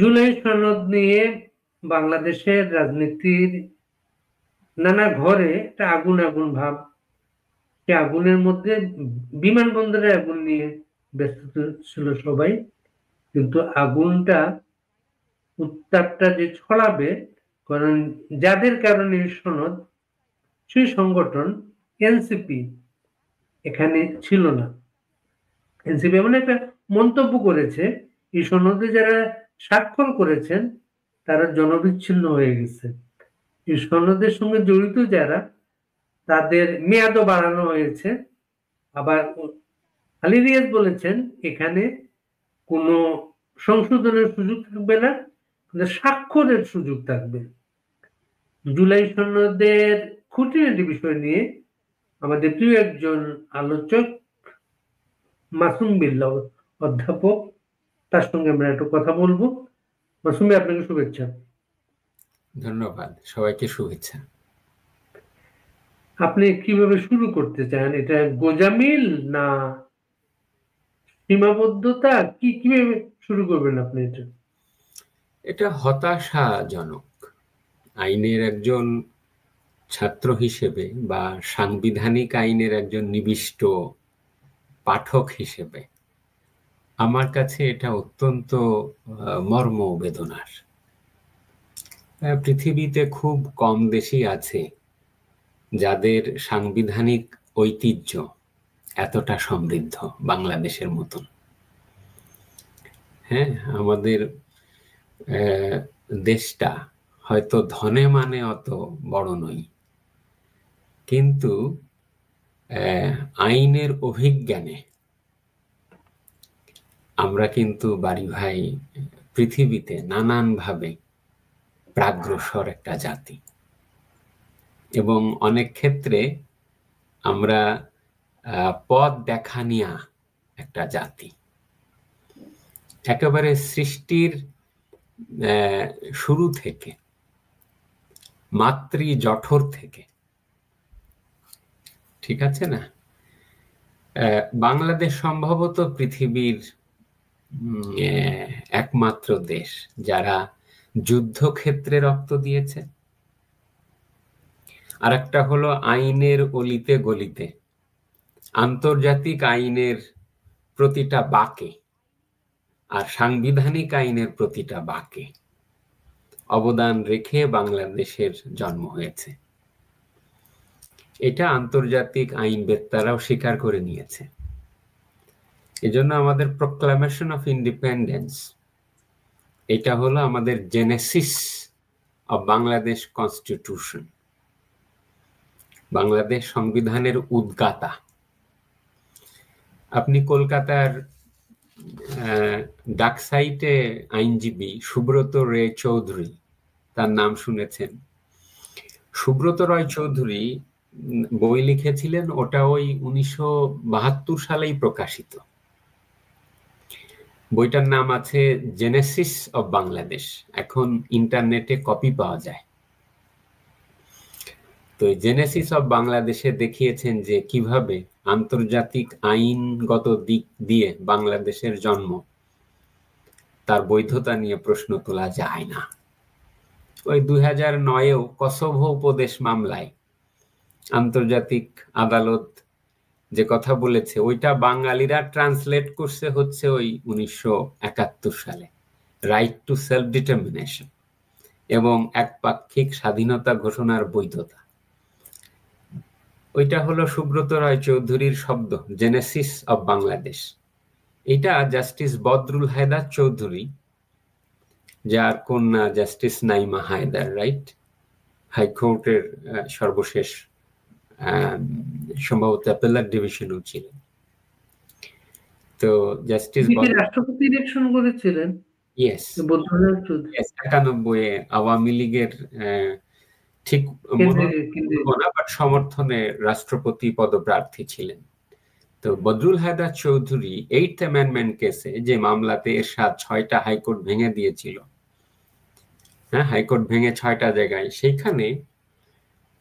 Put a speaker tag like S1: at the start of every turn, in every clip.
S1: জুলাই সনদ নিয়ে বাংলাদেশের রাজনীতির নানা ঘরে একটা আগুন আগুন ভাব। সে আগুনের মধ্যে বিমানবন্দরে আগুন নিয়ে ব্যস্ত ছিল সবাই, কিন্তু আগুনটা উত্তাপটা যে ছড়াবে, কারণ যাদের কারণে এই সনদ, সেই সংগঠন এনসিপি এখানে ছিল না। এনসিপি এমন একটা মন্তব্য করেছে, এই সনদে যারা স্বাক্ষর করেছেন তারা জনবিচ্ছিন্ন হয়ে গেছে। এই সনদের সঙ্গে জড়িত যারা, তাদের মেয়াদও বাড়ানো হয়েছে। আবার আলী রিয়াজ বলেছেন এখানে কোনো সংশোধনের সুযোগ থাকবে না, কিন্তু স্বাক্ষরের সুযোগ থাকবে। জুলাই সনদের খুঁটিনাটি বিষয় নিয়ে আমাদের প্রিয় একজন আলোচক মাসুম বিল্লাহ অধ্যাপক, তার সঙ্গে আমরা একটু কথা বলবো। মাসুম ভাই, আপনাকে শুভেচ্ছা।
S2: ধন্যবাদ, সবাইকে শুভেচ্ছা।
S1: আপনি কিভাবে শুরু করতে চান? এটা গোজামিল না সীমাবদ্ধতা, কিভাবে শুরু করবেন আপনি?
S2: এটা হতাশাজনক। আইনের একজন ছাত্র হিসেবে বা সাংবিধানিক আইনের একজন নিবিষ্ট পাঠক হিসেবে আমার কাছে এটা অত্যন্ত মর্মবেদনার। পৃথিবীতে খুব কম দেশই আছে যাদের সাংবিধানিক ঐতিহ্য এতটা সমৃদ্ধ বাংলাদেশের মতন। হ্যাঁ, আমাদের দেশটা হয়তো ধনে মানে অত বড় নই, কিন্তু আইনের অভিজ্ঞানে আমরা কিন্তু বাড়ি ভাই পৃথিবীতে নানানভাবে প্রাগ্রসর একটা জাতি, এবং অনেক ক্ষেত্রে আমরা পথ দেখানিয়া একটা জাতি। একেবারে সৃষ্টির শুরু থেকে, মাতৃ জঠর থেকে, ঠিক আছে না? বাংলাদেশ সম্ভবত পৃথিবীর একমাত্র দেশ যারা যুদ্ধক্ষেত্রে রক্ত দিয়েছে, আর একটা হলো আইনের অলিতে গলিতে, আন্তর্জাতিক আইনের প্রতিটা বাঁকে আর সাংবিধানিক আইনের প্রতিটা বাঁকে অবদান রেখে বাংলাদেশের জন্ম হয়েছে। এটা আন্তর্জাতিক আইনবেত্তারাও স্বীকার করে নিয়েছে। এজন্য আমাদের প্রোক্লামেশন অফ ইন্ডিপেন্ডেন্স, এটা হলো আমাদের Genesis of Bangladesh constitution, Bangladesh সংবিধানের উদ্গাতা। আপনি কলকাতার ডাকসাইটে আইনজীবী সুব্রত রে চৌধুরী, তার নাম শুনেছেন? সুব্রত রায় চৌধুরী বই লিখেছিলেন, ওটা ওই 1972 সালেই প্রকাশিত। বইটার নাম আছে জেনেসিস অফ বাংলাদেশ। এখন ইন্টারনেটে কপি পাওয়া যায়। তো জেনেসিস অফ বাংলাদেশে দেখিয়েছেন যে কিভাবে আন্তর্জাতিক আইনগত দিক দিয়ে বাংলাদেশের জন্ম, তার বৈধতা নিয়ে প্রশ্ন তোলা যায় না। ওই 2009-এও কসোভো উপদেশ মামলায় আন্তর্জাতিক আদালত যে কথা বলেছে, ওইটা বাঙালিরা ট্রান্সলেট করছে হচ্ছে ওই 1971 সালে, রাইট টু সেলফ ডিটারমিনেশন এবং একপাক্ষিক স্বাধীনতা ঘোষণার বৈধতা। ওইটা হলো সুব্রত রায় চৌধুরীর শব্দ, জেনেসিস অফ বাংলাদেশ। এটা জাস্টিস বদরুল হায়দার চৌধুরী, যার কন্যা জাস্টিস নাইমা হায়দার, রাইট, হাইকোর্টের সর্বশেষ সম্ভবত অ্যাপেলার ডিভিশনও ছিলেন। তো জাস্টিস
S1: রাষ্ট্রপতি ইলেকশন করেছিলেন।
S2: ইয়েস, 91-এ আওয়ামী লীগের ঠিক বাট সমর্থনে রাষ্ট্রপতি পদপ্রার্থী ছিলেন। তো বদরুল হায়দার চৌধুরী 8th অ্যামেন্ডমেন্ট কেসে, যে মামলাতে এরশাদ 6টা হাইকোর্ট ভেঙে দিয়েছিল, হ্যাঁ, হাইকোর্ট ভেঙে 6টা জায়গায়, সেইখানে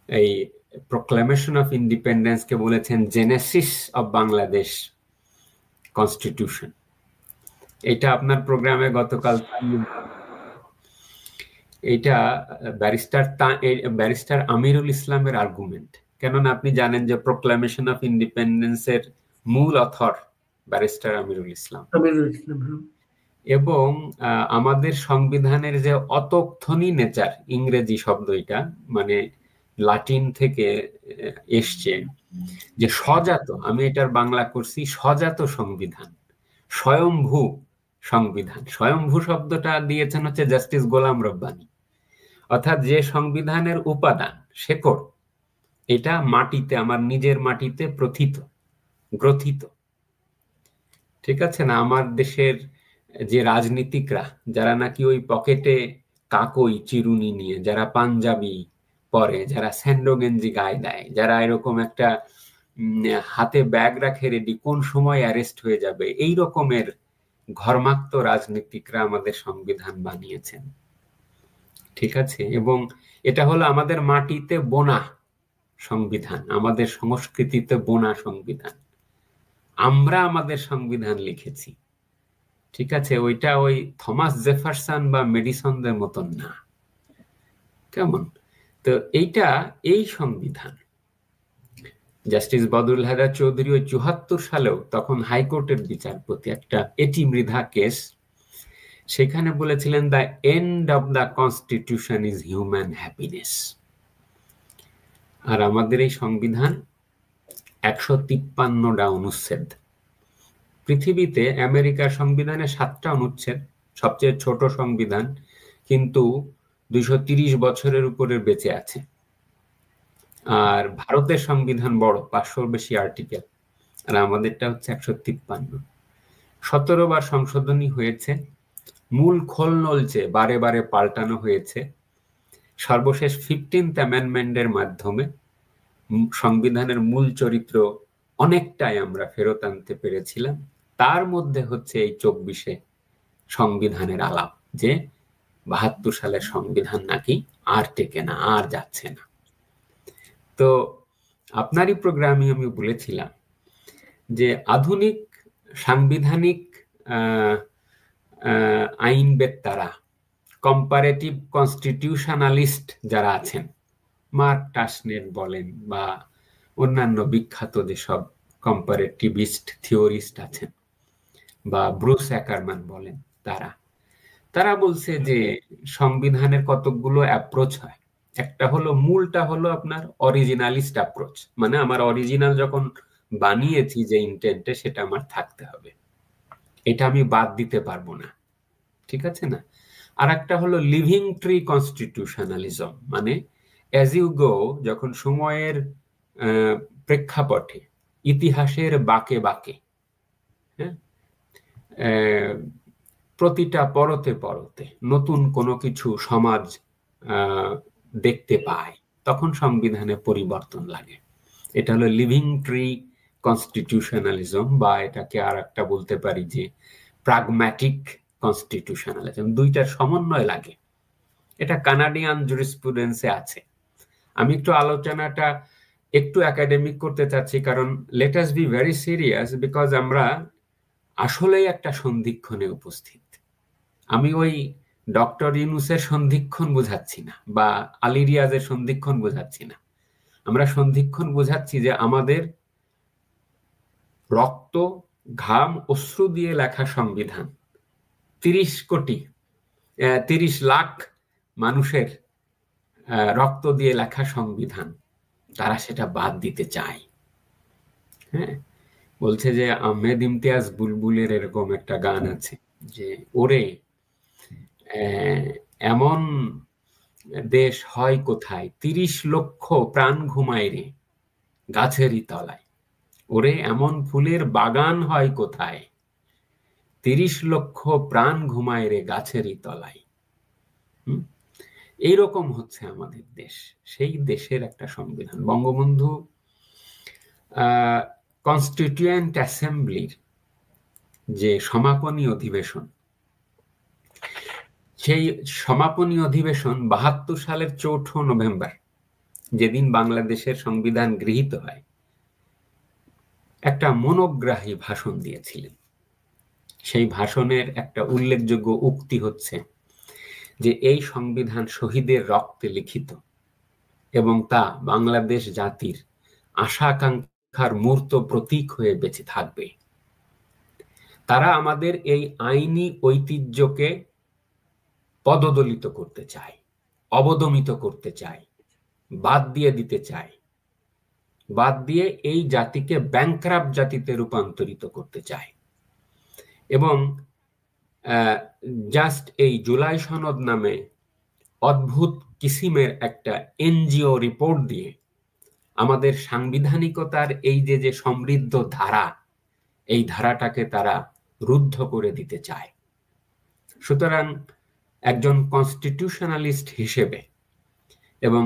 S2: এই প্রোক্লামেশন অফ ইন্ডিপেন্ডেন্স কে বলেছেন জেনেসিস অফ বাংলাদেশ কনস্টিটিউশন। এটা আপনার প্রোগ্রামে গতকাল এটা ব্যারিস্টার আমিরুল ইসলামের আর্গুমেন্ট। কেননা আপনি জানেন যে প্রোক্লামেশন অফ ইন্ডিপেন্ডেন্সের মূল অথর ব্যারিস্টার আমিরুল ইসলাম। এবং আমাদের সংবিধানের যে অতক্ষণি নেচার, ইংরেজি শব্দ এটা, মানে লাটিন থেকে এসছে, যে স্বজাত, আমি এটার বাংলা করছি স্বজাত সংবিধান, স্বয়ংভূ সংবিধান। স্বয়ংভূ শব্দটা দিয়েছেন হচ্ছে জাস্টিস গোলাম রব্বানী। অর্থাৎ যে সংবিধানের উপাদান, শেকড়, এটা মাটিতে, আমার নিজের মাটিতে গ্রথিত। ঠিক আছে না? আমার দেশের যে রাজনীতিকরা, যারা নাকি ওই পকেটে কাকই চিরুনি নিয়ে, যারা পাঞ্জাবি পরে, যারা স্যান্ডো গেঞ্জি গায়ে দেয়, যারা এরকম একটা হাতে ব্যাগ রাখে রেডি, কোন সময় অ্যারেস্ট হয়ে যাবে, এই রকমের ঘর্মাক্ত রাজনীতিকরা আমাদের সংবিধান বানিয়েছেন। ঠিক আছে? এবং এটা হলো আমাদের মাটিতে বোনা সংবিধান, আমাদের সংস্কৃতিতে বোনা সংবিধান। আমরা আমাদের সংবিধান লিখেছি। ঠিক আছে? ওইটা ওই থমাস জেফারসন বা মেডিসনদের মতন না। কেমন? তো এই সংবিধান জাস্টিস বদরুল হায়দার চৌধুরী ওই ৭৪ সালেও, তখন হাইকোর্টের বিচারপতি, একটা এটি মৃধা কেস, সেখানে বলেছিলেন the end of the constitution is human happiness. আর আমাদের এই সংবিধান ১৫৩টা অনুচ্ছেদ। পৃথিবীতে আমেরিকার সংবিধানে ৭টা অনুচ্ছেদ, সবচেয়ে ছোট সংবিধান, কিন্তু ২৩০ বছরের উপরে বেঁচে আছে। আর ভারতের সংবিধান বড়, ৫০০-র বেশি আর্টিকেল, আর আমাদেরটা হচ্ছে ১৫৩। ১৭ বার সংশোধনী হয়েছে, মূল খোল নলচে বারে বারে পাল্টানো হয়েছে। সর্বশেষ 15th অ্যামেন্ডমেন্টের মাধ্যমে সংবিধানের মূল চরিত্র অনেকটাই আমরা ফেরত আনতে পেরেছিলাম। তার মধ্যে হচ্ছে এই ২৪-এ সংবিধানের আলাপ, যে ৭২ সালের সংবিধান নাকি আর টেকে না, আর যাচ্ছে না। তো আপনারই প্রোগ্রামে আমি বলেছিলাম যে আধুনিক সাংবিধানিক আইনবেত্তারা, কম্পারেটিভ কনস্টিটিউশনালিস্ট যারা আছেন, মার্ক টাসনেট বলেন বা অন্যান্য বিখ্যাত যেসব কম্পারেটিভিস্ট থিওরিস্ট আছেন, বা ব্রুস অ্যাকারম্যান বলেন, তারা বলছে যে সংবিধানের কতকগুলো অ্যাপ্রোচ হয়। একটা হলো, মূলটা হলো আপনার অরিজিনালিস্ট অ্যাপ্রোচ, মানে আমার অরিজিনাল যখন বানিয়েছি যে ইন্টেন্টে, সেটা আমার থাকতে হবে, এটা আমি বাদ দিতে পারবো না। ঠিক আছে না? আর একটা হলো লিভিং ট্রি কনস্টিটিউশনালিজম, মানে অ্যাজ ইউ গো, যখন সময়ের প্রেক্ষাপটে, ইতিহাসের বাঁকে বাঁকে, হ্যাঁ, প্রতিটা পরতে পরতে নতুন কোনো কিছু সমাজ দেখতে পায়, তখন সংবিধানে পরিবর্তন লাগে। এটা হলো লিভিং ট্রি কনস্টিটিউশনালিজম, বা এটাকে আর একটা বলতে পারি যে প্রাগম্যাটিক কনস্টিটিউশনালিজম। দুইটার সমন্বয় লাগে। এটা কানাডিয়ান জুরিসপ্রুডেন্সে আছে। আমি একটু আলোচনাটা একটু একাডেমিক করতে চাচ্ছি, কারণ let us be very serious, because আমরা আসলেই একটা সন্ধিক্ষণে উপস্থিত। আমি ওই ডক্টর ইউনূসের সন্ধিক্ষণ বোঝাচ্ছি না, বা আলী রিয়াজের সন্ধিক্ষণ বোঝাচ্ছি না। আমরা সন্ধিক্ষণ বোঝাচ্ছি যে আমাদের রক্ত, ঘাম, অশ্রু দিয়ে লেখা সংবিধান, ৩০ লাখ মানুষের রক্ত দিয়ে লেখা সংবিধান, তারা সেটা বাদ দিতে চায়। হ্যাঁ, বলছে যে আহমেদ ইমতিয়াজ বুলবুলের এরকম একটা গান আছে যে, ওরে এমন দেশ হয় কোথায়, ৩০ লক্ষ প্রাণ ঘুমায় রে গাছেরই তলায়। ওরে এমন ফুলের বাগান হয় কোথায়, ৩০ লক্ষ প্রাণ ঘুমায় রে গাছেরই তলায়। এইরকম হচ্ছে আমাদের দেশ, সেই দেশের একটা সংবিধান। বঙ্গবন্ধু কনস্টিটিউয়েন্ট অ্যাসেম্বলির যে সমাপনী অধিবেশন, সেই সমাপনী অধিবেশন ৭২ সালের ৪ঠা নভেম্বর, যেদিন বাংলাদেশের সংবিধান গৃহীত হয়, একটা মনোগ্রাহী ভাষণ দিয়েছিলেন। সেই ভাষণের একটা উল্লেখযোগ্য উক্তি হচ্ছে যে এই সংবিধান শহীদের রক্তে লিখিত এবং তা বাংলাদেশ জাতির আশা আকাঙ্ক্ষার মূর্ত প্রতীক হয়ে বেঁচে থাকবে। তারা আমাদের এই আইনি ঐতিহ্যকে পদদলিত করতে চায়, অবদমিত করতে চায়, বাদ দিয়ে দিতে চায়, বাদ দিয়ে এই জাতিকে ব্যাংক্রাফট জাতিতে রূপান্তরিত করতে চায়। এবং জাস্ট এই জুলাই সনদ নামে অদ্ভুত কিসিমের একটা এনজিও রিপোর্ট দিয়ে আমাদের সাংবিধানিকতার এই যে সমৃদ্ধ ধারা, এই ধারাটাকে তারা রুদ্ধ করে দিতে চায়। সুতরাং একজন কনস্টিটিউশনালিস্ট হিসেবে এবং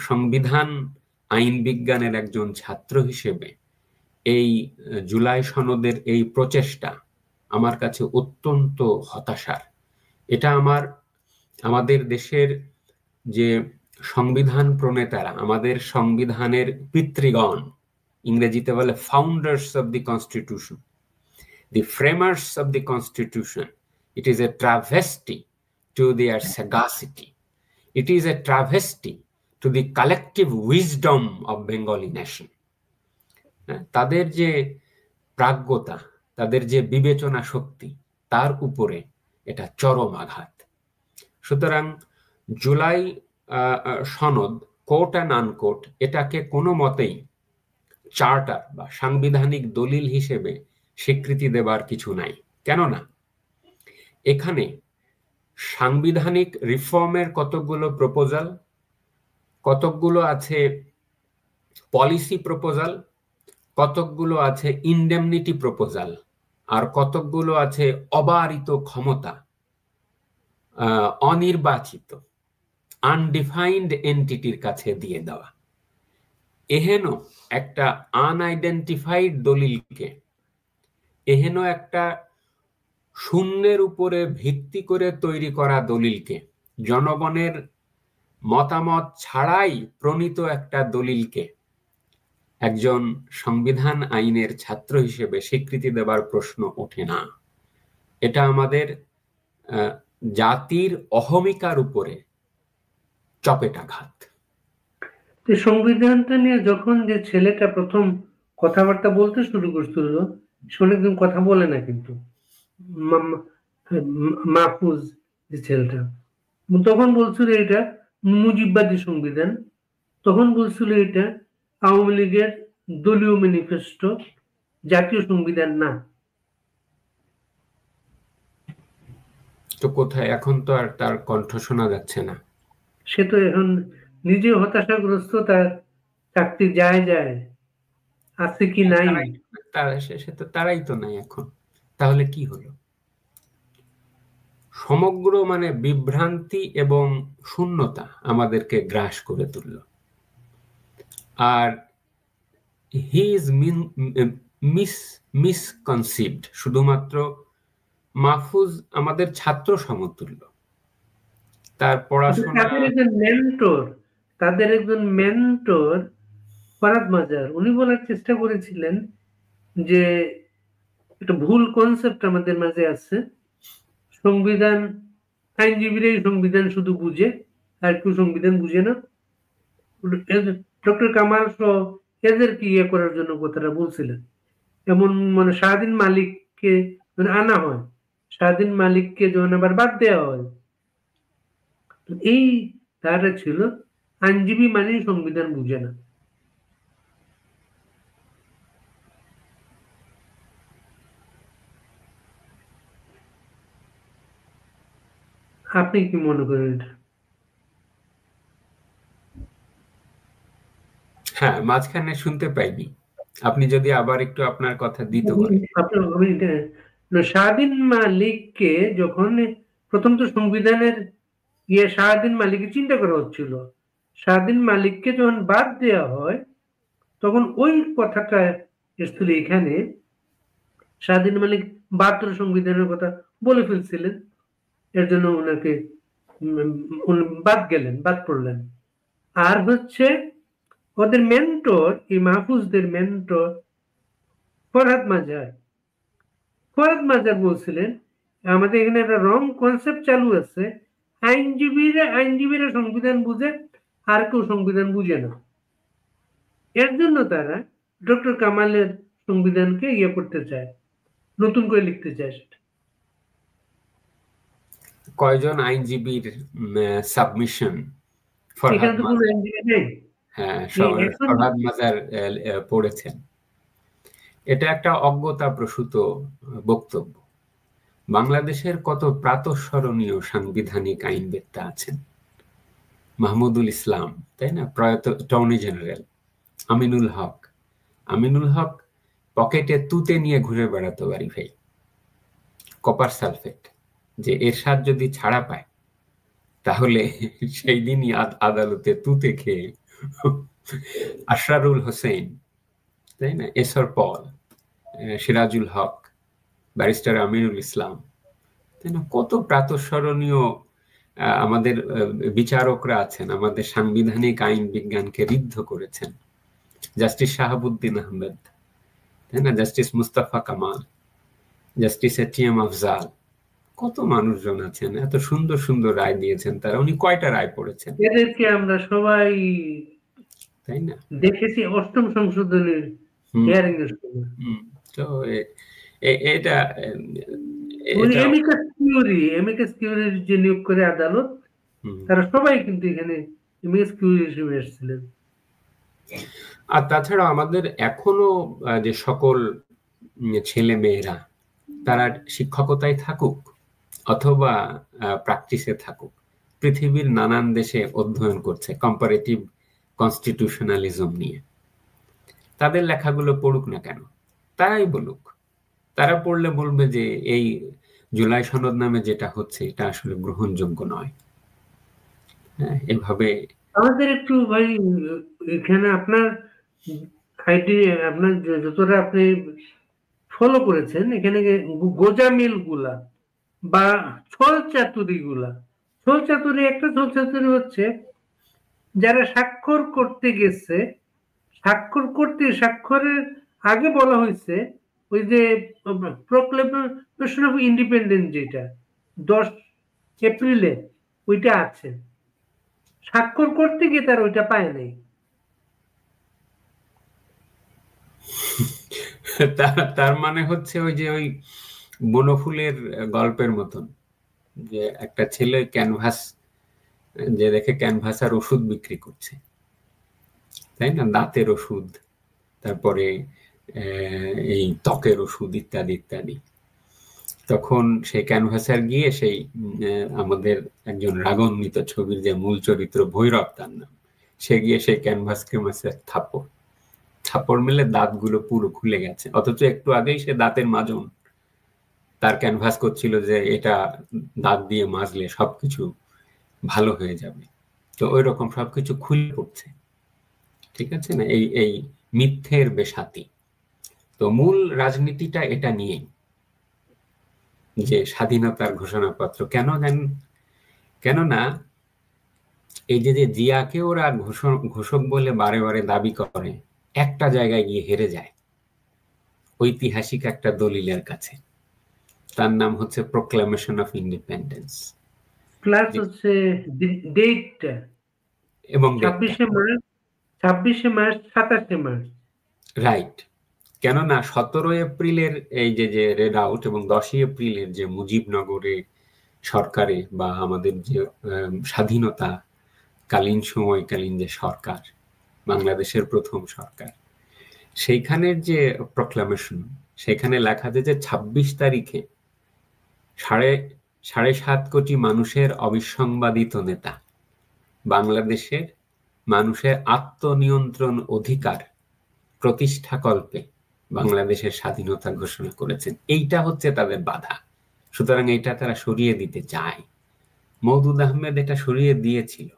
S2: সংবিধান আইন বিজ্ঞানের একজন ছাত্র হিসেবে এই জুলাই সনদের এই প্রচেষ্টা আমার কাছে অত্যন্ত হতাশার। এটা আমাদের দেশের যে সংবিধান প্রণেতারা, আমাদের সংবিধানের পিতৃগণ, ইংরেজিতে বলে founders of the constitution, the framers of the constitution, it is a travesty to their sagacity. It is a travesty to the collective wisdom of Bengali nation. তাদের যে প্রাজ্ঞতা, তাদের যে বিবেচনা শক্তি, তার উপরে এটা চরম আঘাত। সুতরাং জুলাই সনদ, কোট অ্যান্ড আনকোট, এটাকে কোনো মতেই চার্টার বা সাংবিধানিক দলিল হিসেবে স্বীকৃতি দেবার কিছু নাই। কেননা এখানে সাংবিধানিক রিফর্মের কতকগুলো প্রপোজাল, কতকগুলো আছে পলিসি প্রপোজাল, কতকগুলো আছে ইনডেমনিটি প্রপোজাল, আর কতকগুলো আছে অবারিত ক্ষমতা, অনির্বাচিত আনডিফাইন্ড এন্টিটির কাছে দিয়ে দেওয়া। এহেন একটা আনআইডেন্টিফাইড দলিলকে, এহেন একটা শূন্যের উপরে ভিত্তি করে তৈরি করা দলিলকে, জনগণের মতামত ছাড়াই প্রণীত একটা দলিলকে একজন সংবিধান আইনের ছাত্র হিসেবে স্বীকৃতি দেবার প্রশ্ন ওঠে না। এটা আমাদের জাতির অহমিকার উপরে চপেটাঘাত।
S1: সংবিধানটা নিয়ে যখন যে ছেলেটা প্রথম কথাবার্তা বলতে শুরু করছিল, সে অনেকদিন কথা বলে না, কিন্তু মাহফুজ যে ছেলেটা, তখন বলছিল এটা মুজিববাদী সংবিধান, তখন বলছিল এটা আওয়ামী লীগের দলীয় ম্যানিফেস্টো, জাতীয় সংবিধান না।
S2: তো কোথায় এখন? তো আর তার কণ্ঠ শোনা যাচ্ছে না।
S1: সে তো এখন নিজে হতাশাগ্রস্ত, তার চাকরি যায় আছে কি নাই,
S2: সে তো তারাই তো নাই এখন। তাহলে কি হলো? সমগ্র বিভ্রান্তি এবং শূন্যতা আমাদেরকে গ্রাস করে তুলল। আর হি ইজ মিসকনসিভড। শুধুমাত্র মাহফুজ আমাদের ছাত্র সমতুল্য, তার পড়াশোনা,
S1: তাদের একজন মেন্টর ফরহাদ মাজার, উনি বলার চেষ্টা করেছিলেন যে একটা ভুল কনসেপ্ট আমাদের মাঝে আছে, সংবিধান আইনজীবীরাই সংবিধান শুধু বুঝে, আর কেউ সংবিধান বুঝে না। ডক্টর কামাল সহ এদেরকে ইয়ে করার জন্য কথাটা বলছিলেন। এমন শাহদিন মালিককে আনা হয়, শাহদিন মালিককে যখন আবার বাদ দেওয়া হয়, এই ধারা ছিল আইনজীবী মানেই সংবিধান বুঝে না। আপনি কি মনে করেন এটা?
S2: হ্যাঁ, মাঝখানে শুনতে পাইনি, আপনি যদি আবার একটু আপনার কথা দিতে করেন।
S1: শাহদিন মালিককে যখন প্রথম তো সংবিধানের শাহদিন মালিককে চিন্তা করা হচ্ছিল, শাহদিন মালিককে যখন বাদ দেওয়া হয় তখন ওই কথাটা এসেছিল এখানে, শাহদিন মালিক ৭২ সংবিধানের কথা বলে ফেলছিলেন, এর জন্য ওনাকে বাদ পড়লেন। আর হচ্ছে ওদের মেন্টর, এই মাহফুজদের মেন্টর ফরহাদ মাজার বলছিলেন আমাদের এখানে একটা রং কনসেপ্ট চালু আছে, আইনজীবীরা সংবিধান বুঝে, আর কেউ সংবিধান বুঝে না। এর জন্য তারা ডক্টর কামালের সংবিধানকে করতে চায়, নতুন করে লিখতে চায় সেটা।
S2: কয়জন আইনজীবীর সাবমিশন
S1: এখানে তো কোনো আইনজীবী নেই।
S2: হ্যাঁ,
S1: এখন
S2: ফরহাদ মাজার পড়েছেন। এটা একটা অজ্ঞতাপ্রসূত বক্তব্য। বাংলাদেশের কত প্রাতঃস্মরণীয় সাংবিধানিক আইনবেত্তা আছেন। মাহমুদুল ইসলাম, তাই না, প্রয়াত অ্যাটর্নি জেনারেল আমিনুল হক পকেটে তুতে নিয়ে ঘুরে বেড়াতো বাড়ি ভাই, কপার সালফেট, যে এরশাদ যদি ছাড়া পায় তাহলে সেই দিনই আদালতে তুতে খেয়ে আশরারুল হোসেন, তাই না, এসর পল, সিরাজুল হক, ব্যারিস্টার আমিনুল ইসলাম, তাই না, কত প্রাতঃস্মরণীয় আমাদের বিচারকরা আছেন, আমাদের সাংবিধানিক আইন বিজ্ঞানকে ঋদ্ধ করেছেন। জাস্টিস শাহাবুদ্দিন আহমেদ, তাই না, justice Mustafa Kamal, justice ATM Afzal, কত মানুষজন আছেন, এত সুন্দর সুন্দর রায় দিয়েছেন তারা। উনি কয়টা রায় পড়েছেন?
S1: এদেরকে আমরা সবাই,
S2: তাই না,
S1: দেখেছি অষ্টম সংশোধনের হিয়ারিং এর সময়।
S2: তো এটা
S1: এমিকাস কিউরির যে নিয়োগ করে আদালত, তারা সবাই কিন্তু এখানে এমিকাস কিউরি হিসেবে এসেছিলেন।
S2: আর তাছাড়া আমাদের এখনো যে সকল ছেলে মেয়েরা তারা শিক্ষকতায় থাকুক অথবা প্র্যাকটিসে থাকুক, পৃথিবীর নানান দেশে অধ্যয়ন করছে কম্পারেটিভ কনস্টিটিউশনালিজম নিয়ে, তাদের লেখাগুলো পড়ুক না কেন, তারাই বলুক। তারা পড়লে বলবে যে এই জুলাই সনদ নামে যেটা হচ্ছে এটা আসলে গ্রহণযোগ্য নয়। হ্যাঁ, এভাবে
S1: আমাদের একটু ভাই এখানে আপনার যতটা আপনি ফলো করেছেন, এখানে গোজামিল গুলা বা ছল চাতুরি হচ্ছে যারা স্বাক্ষর করতে গেছে, স্বাক্ষরের আগে বলা হয়েছে ওই যে প্রোক্লেমেশন অফ ইন্ডিপেন্ডেন্স, যেটা 10 এপ্রিলে ওইটা আছে, স্বাক্ষর করতে গিয়ে তার ওইটা পায় নাই।
S2: তার মানে হচ্ছে ওই যে ওই বনফুলের গল্পের মতন, যে একটা ছেলে ক্যানভাস যে দেখে ক্যানভাস আর ওষুধ বিক্রি করছে, তাই না, দাঁতের ওষুধ, তারপরে এই ত্বকের ওষুধ ইত্যাদি ইত্যাদি। তখন সেই ক্যানভাসার গিয়ে সেই আমাদের একজন রাগান্বিত ছবির যে মূল চরিত্র ভৈরব তার নাম, সে গিয়ে সেই ক্যানভাসকে মাসে থাপ্পড় মেলে দাঁতগুলো পুরো খুলে গেছে, অথচ একটু আগেই সে দাঁতের মাজন তার ক্যানভাস করছিল যে এটা দাঁত দিয়ে মাজলে সবকিছু ভালো হয়ে যাবে। তো ওই রকম সবকিছু খুলে পড়ছে, ঠিক আছে না, এই মিথ্যের বেসাতি। তো মূল রাজনীতিটা এটা নিয়েই, যে স্বাধীনতার ঘোষণাপত্র কেননা এই যে জিয়াকে ওরা ঘোষক বলে বারে বারে দাবি করে, একটা জায়গায় গিয়ে হেরে যায় ঐতিহাসিক একটা দলিলের কাছে, তার নাম হচ্ছে প্রোক্লামেশন অফ ইন্ডিপেন্ডেন্স,
S1: প্লাস হচ্ছে ডেটটা, এবং 26শে মার্চ 27শে মার্চ,
S2: রাইট। কেননা 17 এপ্রিলের এই যে রেড আউট এবং 10 এপ্রিলের যে মুজিবনগরে সরকারে বা আমাদের যে স্বাধীনতা কালীন সময়কালীন যে সরকার, বাংলাদেশের প্রথম সরকার, সেইখানের যে প্রোক্লামেশন, সেখানে লেখা আছে যে 26 তারিখে 7.5 কোটি মানুষের অবিসংবাদিত নেতা বাংলাদেশের মানুষের আত্মনিয়ন্ত্রণ অধিকার প্রতিষ্ঠাকল্পে বাংলাদেশের স্বাধীনতা ঘোষণা করেছেন। এইটা হচ্ছে তাদের বাধা, সুতরাং এইটা তারা সরিয়ে দিতে চায়। মওদুদ আহমেদ এটা সরিয়ে দিয়েছিল,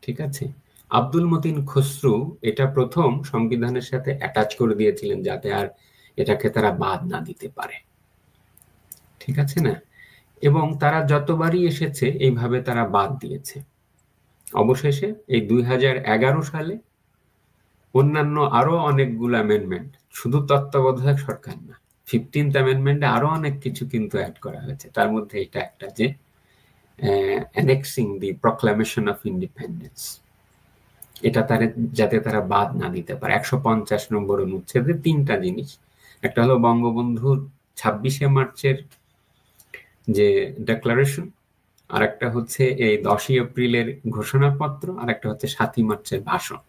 S2: ঠিক আছে। আব্দুল মতিন খসরু এটা প্রথম সংবিধানের সাথে অ্যাটাচ করে দিয়েছিলেন যাতে আর এটাকে তারা বাদ না দিতে পারে, ঠিক আছে না। এবং তারা যতবারই এসেছে এইভাবে তারা বাদ দিয়েছে। অবশেষে এই 2011 সালে অন্যান্য আরো অনেকগুলো অ্যামেন্ডমেন্ট, শুধু তত্ত্বাবধায়ক সরকার না, 15th অ্যামেন্ডমেন্টে আরো অনেক কিছু কিন্তু অ্যাড করা হয়েছে। তার মধ্যে এটা একটা যে annexing the proclamation of independence, এটা যাতে তারা বাদ না দিতে পারে। 150 নম্বর অনুচ্ছেদে 3টা জিনিস, একটা হলো বঙ্গবন্ধুর 26শে মার্চের যে ডেক্লারেশন, আর একটা হচ্ছে এই 10ই এপ্রিলের ঘোষণাপত্র, আর একটা হচ্ছে 7ই মার্চের ভাষণ।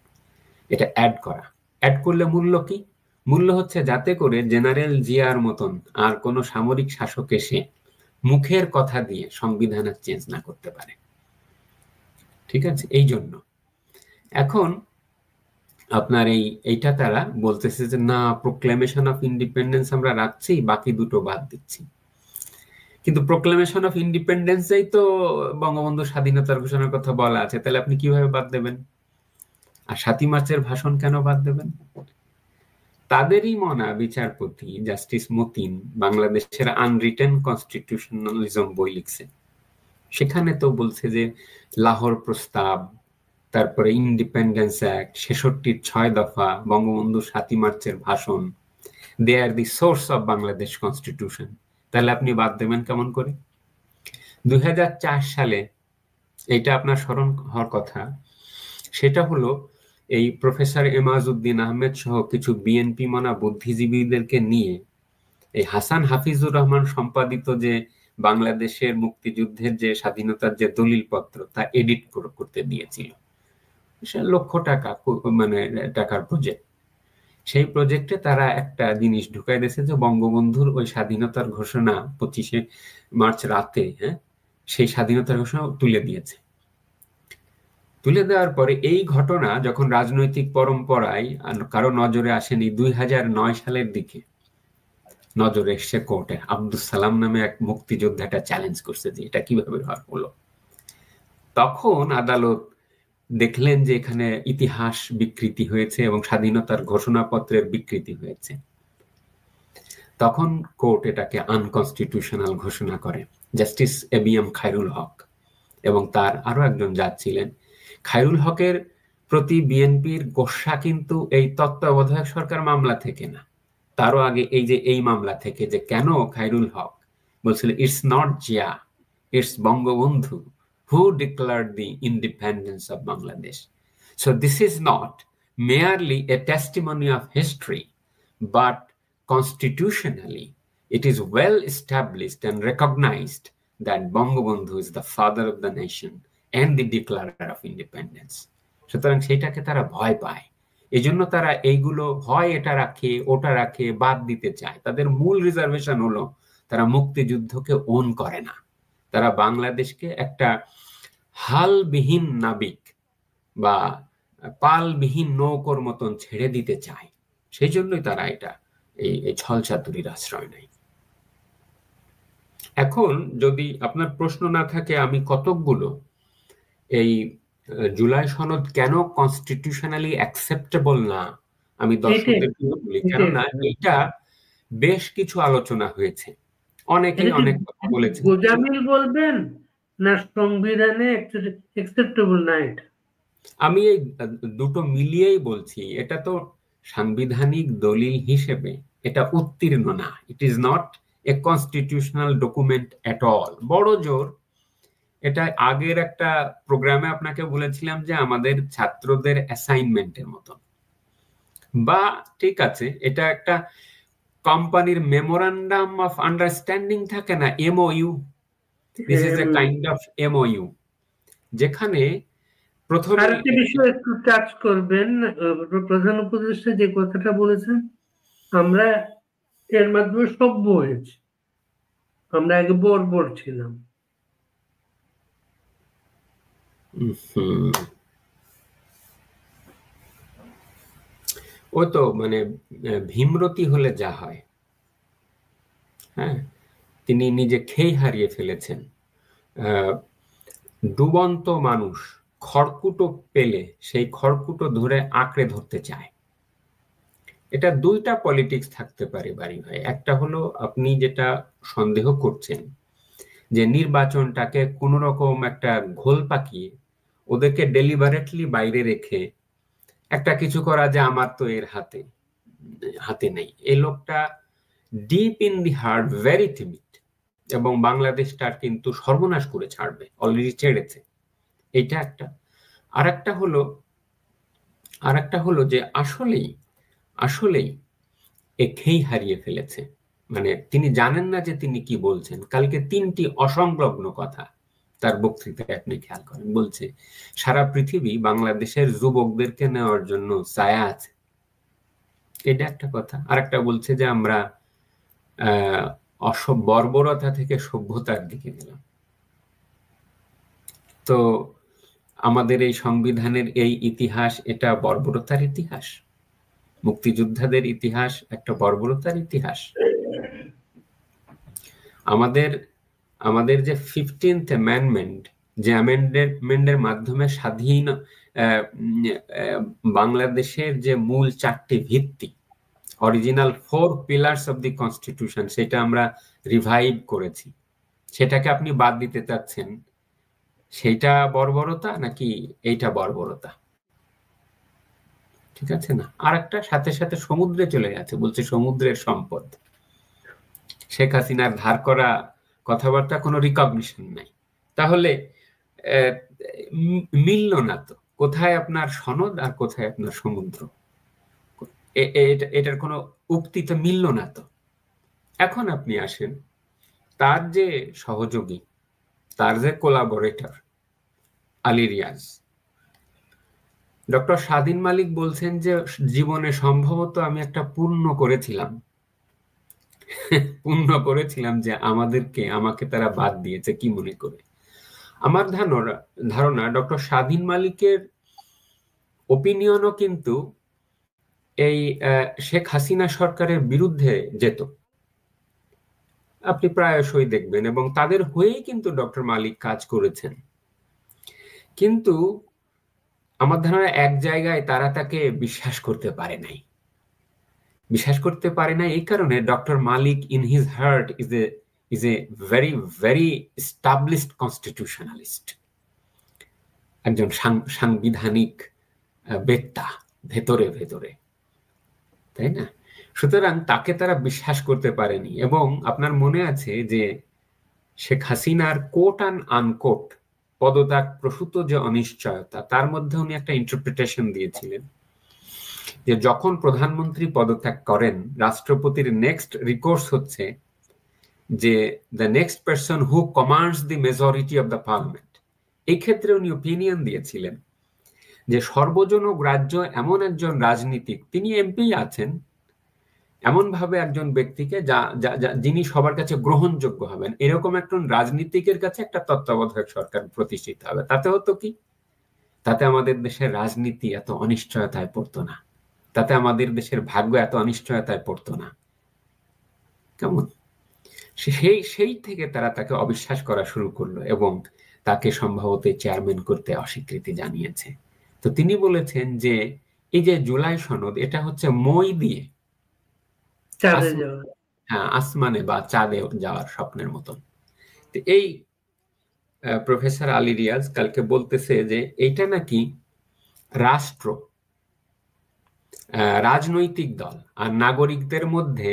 S2: এটা অ্যাড করলে মূল্য কি? মূল্য হচ্ছে যাতে করে জেনারেল জিয়ার মতন আর কোনো সামরিক শাসক এসে মুখের কথা দিয়ে সংবিধান চেঞ্জ না করতে পারে। ঠিক আছে, এই জন্য এখন আপনার এইটা তারা বলতেছে যে না, প্রোক্লেমেশন অফ ইন্ডিপেন্ডেন্স আমরা রাখছি, বাকি দুটো বাদ দিচ্ছি। কিন্তু প্রোক্লেমেশন অফ ইন্ডিপেন্ডেন্সেই তো বঙ্গবন্ধু স্বাধীনতার ঘোষণার কথা বলা আছে, তাহলে আপনি কিভাবে বাদ দেবেন? আর 7ই মার্চের ভাষণ কেন বাদ দেবেন? তাদেরই মনা বিচারপতি জাস্টিস মতিন বাংলাদেশের আনরিটেন কনস্টিটিউশনালিজম বই লিখছে, সেখানে তো বলছে যে লাহোর প্রস্তাব, তারপরে ইন্ডিপেন্ডেন্স অ্যাক্ট, 66-র 6 দফা, বঙ্গবন্ধু 7ই মার্চের ভাষণ, they are the source of Bangladesh constitution. তাহলে আপনি বাদ দেবেন কেমন করে? 2004 সালে এইটা আপনার স্মরণ হওয়ার কথা, সেটা হলো এই প্রফেসর এমাজউদ্দিন আহমেদ সহ কিছু বিএনপি মনা বুদ্ধিজীবীদেরকে নিয়ে এই হাসান হাফিজুর রহমান সম্পাদিত যে বাংলাদেশের মুক্তিযুদ্ধের যে স্বাধীনতার যে দলিলপত্র তা এডিট করতে দিয়েছিল, লক্ষ টাকা মানে টাকার প্রজেক্ট। সেই প্রজেক্টে তারা একটা জিনিস ঢুকাই দিয়েছে যে বঙ্গবন্ধুর ওই স্বাধীনতার ঘোষণা 25শে মার্চ রাতে, সেই স্বাধীনতার ঘোষণা তুলে দিয়েছে। তুলে দেওয়ার পরে এই ঘটনা যখন রাজনৈতিক পরম্পরায় কারো নজরে আসেনি, 2009 সালের দিকে নজরে এসছে কোর্টে। আব্দুল সালাম নামে এক মুক্তিযোদ্ধা এটা চ্যালেঞ্জ করছে যে এটা কিভাবে হলো। তখন আদালত দেখলেন যে এখানে ইতিহাস বিকৃতি হয়েছে এবং স্বাধীনতার ঘোষণাপত্রের বিকৃতি হয়েছে। তখন কোর্ট এটাকে আনকনস্টিটিউশনাল ঘোষণা করে। জাস্টিস এবিএম খায়রুল হক এবং তার আরো একজন জাজ ছিলেন। খায়রুল হকের প্রতি বিএনপির গোসা কিন্তু এই তত্ত্বাবধায়ক সরকার মামলা থেকে না, তারও আগে এই মামলা থেকে, যে কেন খায়রুল হক বলছিল it's not Zia, it's Bangabandhu who declared the independence of Bangladesh. So this is not merely a testimony of history, but constitutionally it is well established and recognized that Bangabandhu is the father of the nation and the declarer of independence. সুতরাং সেটাকে তারা ভয় পায়, এই জন্য তারা এইগুলো হয় এটা রাখে ওটা রাখে বাদ দিতে চায়। তাদের মূল রিজার্ভেশন হলো তারা মুক্তিযুদ্ধকে ওন করে না, তারা বাংলাদেশকে একটা হালবিহীন নাবিক বা পালবিহীন নৌকোর মতন ছেড়ে দিতে চায়। সেই জন্যই তারা এটা এই ছল চাতুরির আশ্রয় নেয়। এখন যদি আপনার প্রশ্ন না থাকে, আমি কতকগুলো এই জুলাই সনদ কেন কনস্টিটিউশনালি অ্যাকসেপ্টেবল না আমি দর্শকদের বলি, কেননা এটা বেশ কিছু আলোচনা হয়েছে, অনেকেই অনেক কথা বলেছে।
S1: গোজামিল বলবেন না সংবিধানে অ্যাকসেপ্টেবল না? এটা
S2: আমি এই দুটো মিলিয়েই বলছি, এটা তো সাংবিধানিক দলিল হিসেবে এটা উত্তীর্ণ না। It is not a constitutional document at all. বড় জোর এটা আগের একটা প্রোগ্রামে আপনাকে বলেছিলাম যে আমাদের ছাত্রদের অ্যাসাইনমেন্টের মতন, বা ঠিক আছে এটা একটা কোম্পানির মেমোরান্ডাম অফ আন্ডারস্ট্যান্ডিং থাকে না, MoU. This is a kind of MoU, যেখানে প্রথমে
S1: আরেকটা বিষয় একটু টাচ করবেন। প্রধান উপদেষ্টা যে কথাটা বলেছেন, আমরা এর মাধ্যমে সভ্য হয়েছি, আমরা আগে বর্বর ছিলাম।
S2: ও তো মানে ভীমরতি হলে যা হয়, হ্যাঁ, তিনি নিজে খেই হারিয়ে ফেলেছেন। ডুবন্ত মানুষ খড়কুটো পেলে সেই খড়কুটো ধরে আঁকড়ে ধরতে চায়। এটা দুইটা পলিটিক্স থাকতে পারে বাড়ি ভাই। একটা হলো আপনি যেটা সন্দেহ করছেন যে নির্বাচনটাকে কোন রকম একটা ঘোল পাকিয়ে ওদেরকে ডেলিভারেটলি বাইরে রেখে একটা কিছু করা, যে আমার তো এর হাতে নেই। এই লোকটা deep in the heart very timid, এবং বাংলাদেশটার কিন্তু সর্বনাশ করে ছাড়বে, অলরেডি ছেড়েছে। এটা একটা। আর একটা হলো যে আসলেই আসলেই খেই হারিয়ে ফেলেছে। মানে তিনি জানেন না যে তিনি কি বলছেন। কালকে 3টি অসংলগ্ন কথা তার বক্তৃতায় আপনি খেয়াল করেন। বলছে সারা পৃথিবী বাংলাদেশের যুবকদেরকে নেওয়ার জন্য ছায়া আছে, এটা একটা কথা। আর একটা বলছে যে আমরা বর্বরতা থেকে সভ্যতার দিকে গেলাম। তো আমাদের এই সংবিধানের এই ইতিহাস, এটা বর্বরতার ইতিহাস? মুক্তিযোদ্ধাদের ইতিহাস একটা বর্বরতার ইতিহাস? আমাদের যে 15th অ্যামেন্ডমেন্ট, যে অ্যামেন্ডমেন্টের মাধ্যমে স্বাধীন বাংলাদেশের যে মূল 4টি ভিত্তি, original 4 pillars of the constitution, সেটা আমরা রিভাইভ করেছি, সেটাকে আপনি বাদ দিতে চাচ্ছেন, সেইটা বর্বরতা নাকি এইটা বর্বরতা? ঠিক আছে না? আর একটা সাথে সাথে সমুদ্রে চলে গেছে, বলছে সমুদ্রের সম্পদ। শেখ হাসিনার ধার করা কথাবার্তা কোনো রিকগনিশন নাই। তাহলে মিলল না তো, কোথায় আপনার সনদ আর কোথায় আপনার সমুদ্র? এটার কোনো উক্তি তো মিলল না তো। এখন আপনি আসেন, তার যে সহযোগী, তার যে কোলাবোরেটর আলী রিয়াজ, ডক্টর স্বাধীন মালিক বলছেন যে জীবনে সম্ভবত আমি একটা পুণ্য করেছিলাম যে আমাকে তারা বাদ দিয়েছে, কি মনে করে। আমার ধারণা ডক্টর স্বাধীন মালিকের ওপিনিয়নও কিন্তু এই শেখ হাসিনা সরকারের বিরুদ্ধে যেত, আপনি প্রায়শই দেখবেন, এবং তাদের হয়েই কিন্তু ডক্টর মালিক কাজ করেছেন। কিন্তু আমার ধারণা এক জায়গায় তারা তাকে বিশ্বাস করতে পারে নাই। এই কারণে doctor Malik in his heart is a very very established constitutionalist, একজন সাংবিধানিক বেত্তা ভেতরে ভেতরে, তাই না? সুতরাং তাকে তারা বিশ্বাস করতে পারেনি। এবং আপনার মনে আছে যে শেখ হাসিনার কোট অ্যান্ড আনকোট পদত্যাগ প্রসূত যে অনিশ্চয়তা, তার মধ্যে উনি একটা ইন্টারপ্রিটেশন দিয়েছিলেন যে যখন প্রধানমন্ত্রী পদত্যাগ করেন, রাষ্ট্রপতির নেক্সট রিকোর্স হচ্ছে যে the next person who commands the majority of the parliament. এই ক্ষেত্রে উনি ওপিনিয়ন দিয়েছিলেন যে সর্বজনগ্রাহ্য এমন একজন রাজনীতিক, তিনি এমপি আছেন, এমন ভাবে একজন ব্যক্তিকে যিনি সবার কাছে গ্রহণযোগ্য হবেন, এরকম একজন রাজনীতিকের কাছে একটা তত্ত্বাবধায়ক সরকার প্রতিষ্ঠিত হবে। তাতে হতো কি? তাতে আমাদের দেশের রাজনীতি এত অনিশ্চয়তায় পড়তো না, তাতে আমাদের দেশের ভাগ্য এত অনিশ্চয়তায় পড়তো না। কেমন? সেই থেকে তারা তাকে অবিশ্বাস করা শুরু করলো এবং তাকে সম্ভবত চেয়ারম্যান করতে অস্বীকৃতি জানিয়েছে। তো তিনি বলেছেন যে এই যে জুলাই সনদ, এটা হচ্ছে মই দিয়ে আসমানে বা চাঁদে যাওয়ার স্বপ্নের মতন। এই প্রফেসর আলী রিয়াজ কালকে বলতেছে যে এইটা নাকি রাষ্ট্র, রাজনৈতিক দল আর নাগরিকদের মধ্যে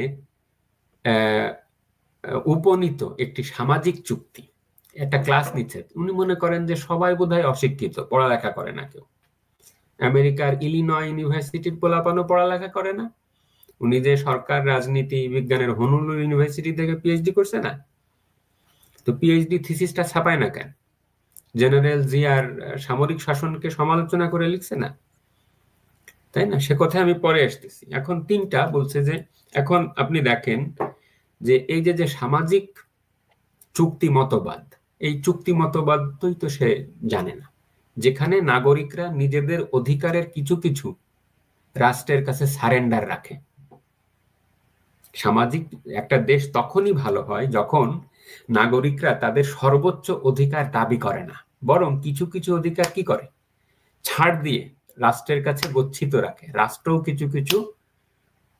S2: উপনীত একটি সামাজিক চুক্তি। একটা ক্লাস নিচ্ছে, উনি মনে করেন যে সবাই বোধহয় অশিক্ষিত, পড়ালেখা করে না কেউ। আমেরিকার ইলিনয় ইউনিভার্সিটির পোলাপানও পড়ালেখা করে না। উনি যে সরকার রাজনীতি বিজ্ঞানের হনুলুল ইউনিভার্সিটি থেকে পিএইচডি করছে না, তো পিএইচডি থিসিসটা ছাপায় না কেন? জেনারেল জিয়ার সামরিক শাসনকে সমালোচনা করে লিখছে না, তাই না? সে কথা আমি পরে আসতেছি। এখন 3টা বলছে যে এখন আপনি দেখেন যে এই যে সামাজিক চুক্তি মতবাদ, এই চুক্তি মতবাদই তো সে জানে না, যেখানে নাগরিকরা নিজেদের অধিকারের কিছু কিছু রাষ্ট্রের কাছে সারেন্ডার রাখে। সামাজিক একটা দেশ তখনই ভালো হয় যখন নাগরিকরা তাদের সর্বোচ্চ অধিকার দাবি করে না, বরং কিছু কিছু অধিকার কি করে, ছাড় দিয়ে রাষ্ট্রের কাছে গচ্ছিত রাখে। রাষ্ট্রও কিছু কিছু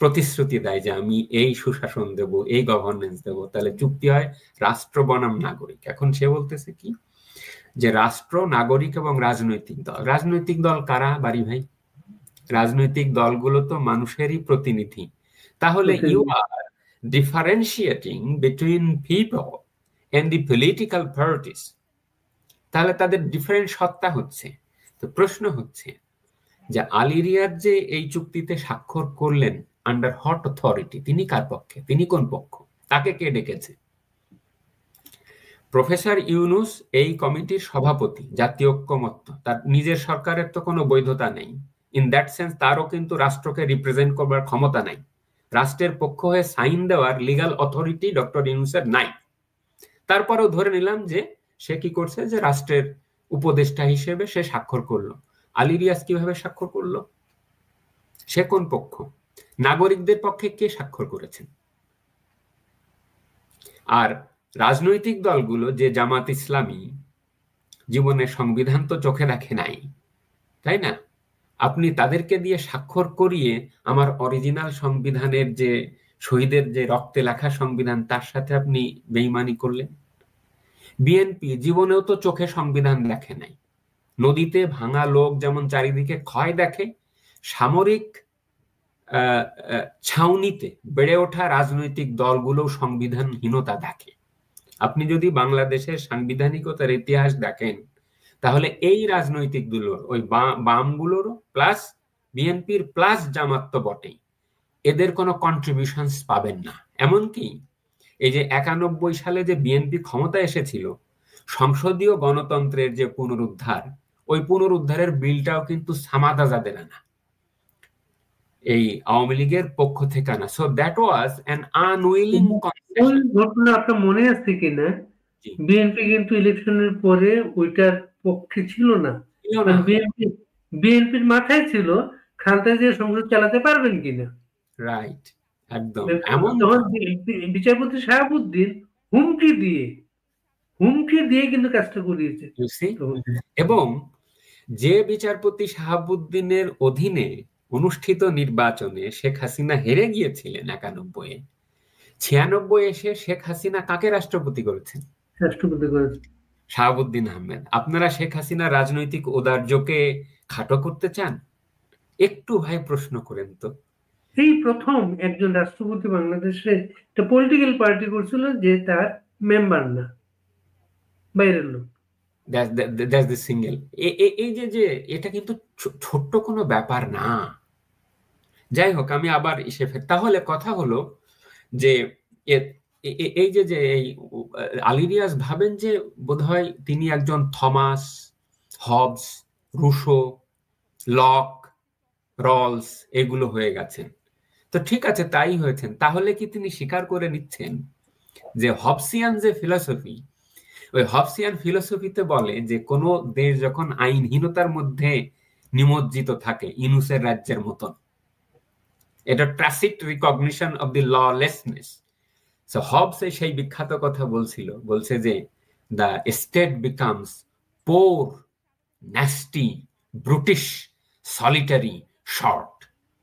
S2: প্রতিশ্রুতি দেয় যে আমি এই সুশাসন দেব, এই গভর্নেন্স দেব, তাহলে চুক্তি হয় রাষ্ট্র বনাম নাগরিক। এখন সে বলতেছে কি যে রাষ্ট্র, নাগরিক এবং রাজনৈতিক দল কারা বাড়ি ভাই? রাজনৈতিক দলগুলো তো মানুষেরই প্রতিনিধি। তাহলে you are differentiating between people and the political parties, তাহলে তাদের ডিফারেন্ট সত্তা হচ্ছে। তো প্রশ্ন হচ্ছে যে আলী রিয়াদ যে এই চুক্তিতে স্বাক্ষর করলেন আন্ডার হট অথরিটি, তিনি কার পক্ষে, তিনি কোন পক্ষ, তাকে কে ডেকেছে? প্রফেসর ইউনুস এই কমিটির সভাপতি, জাতীয় ঐক্যমত্য, তার নিজের সরকারের তো কোনো বৈধতা নেই। ইন দ্যাট সেন্স তারও কিন্তু রাষ্ট্রকে রিপ্রেজেন্ট করবার ক্ষমতা নাই। রাষ্ট্রের পক্ষ হয়ে সাইন দেওয়ার লিগাল অথরিটি ডক্টর ইউনুসের নাই। তারপরেও ধরে নিলাম যে সে কি করছে, যে রাষ্ট্রের উপদেষ্টা হিসেবে সে স্বাক্ষর করলো। আলী রিয়াজ কিভাবে স্বাক্ষর করলো? সে কোন পক্ষ? নাগরিকদের পক্ষে কে স্বাক্ষর করেছেন? আর রাজনৈতিক দলগুলো যে জামাত ইসলামী, জীবনের সংবিধান তো চোখে দেখে নাই, তাই না? আপনি তাদেরকে দিয়ে স্বাক্ষর করিয়ে আমার অরিজিনাল সংবিধানের যে শহীদের যে রক্তে লেখা সংবিধান, তার সাথে আপনি বেইমানি করলেন। বিএনপি জীবনেও তো চোখে সংবিধান দেখে নাই। নদীতে ভাঙা লোক যেমন চারিদিকে ক্ষয় দেখে, সামরিক ছাউনিতে বেড়ে ওঠা রাজনৈতিক দলগুলো সংবিধানহীনতা দেখে। আপনি যদি বাংলাদেশের সাংবিধানিকতার ইতিহাস দেখেন, তাহলে এই রাজনৈতিক দলের, ওই বামগুলোরও প্লাস বিএনপির প্লাস জামাত তো বটেই, এদের কোনো কন্ট্রিবিউশন পাবেন না। এমনকি এই যে 91 সালে যে বিএনপি ক্ষমতা এসেছিল, সংসদীয় গণতন্ত্রের যে পুনরুদ্ধার, ওই পুনরুদ্ধারের বিলটাও কিন্তু সামাদ আজাদের আনা, এই আওয়ামী লীগের পক্ষ থেকে আনা। So that was an unwilling
S1: ওই ঘটনা আপনার মনে আছে কিনা? বিএনপি কিন্তু ইলেকশনের পরে ওইটার পক্ষে ছিল না। বিএনপির মাথায় ছিল খালেদা জিয়া সংসদ চালাতে পারবেন কিনা।
S2: রাইট, একদম।
S1: এমন যখন বিচারপতি শাহাবুদ্দিন হুমকি দিয়ে কিন্তু কাজটা করিয়েছে।
S2: এবং যে বিচারপতি শাহাবুদ্দিনের অধীনে অনুষ্ঠিত নির্বাচনে শেখ হাসিনা হেরে গিয়েছিলেন 91-এ, 96 এসে শেখ হাসিনা কাকে রাষ্ট্রপতি করেছেন?
S1: রাষ্ট্রপতি করেছেন
S2: শাহাবুদ্দিন আহমেদ। আপনারা শেখ হাসিনা রাজনৈতিক ঔদার্যকে খাটো করতে চান? একটু ভাই প্রশ্ন করেন তো।
S1: এই প্রথম একজন রাষ্ট্রপতি বাংলাদেশে একটা পলিটিক্যাল পার্টি করছিল যে তার মেম্বার না, বাইরের লোক।
S2: That's the single. এই যে এটা কিন্তু ছোট্ট কোনো ব্যাপার না। যাই হোক, আমি আবার তাহলে কথা হলো যে এই যে এই আলী রিয়াজ ভাবেন যে বোধহয় তিনি একজন Thomas, Hobbes, Rousseau, Locke, Rawls এগুলো হয়ে গেছেন। তো ঠিক আছে, তাই হয়েছেন। তাহলে কি তিনি স্বীকার করে নিচ্ছেন যে হবসিয়ান যে ফিলসফি, ওই হবসিয়ান ফিলসফিতে বলে যে কোনো দেশ যখন আইনহীনতার মধ্যে নিমজ্জিত থাকে, ইউনুসের রাজ্যের মতন, এটা tacit recognition of the lawlessness. So Hobbes সেই বিখ্যাত কথা বলছে যে the state becomes poor, nasty, brutish, solitary, short.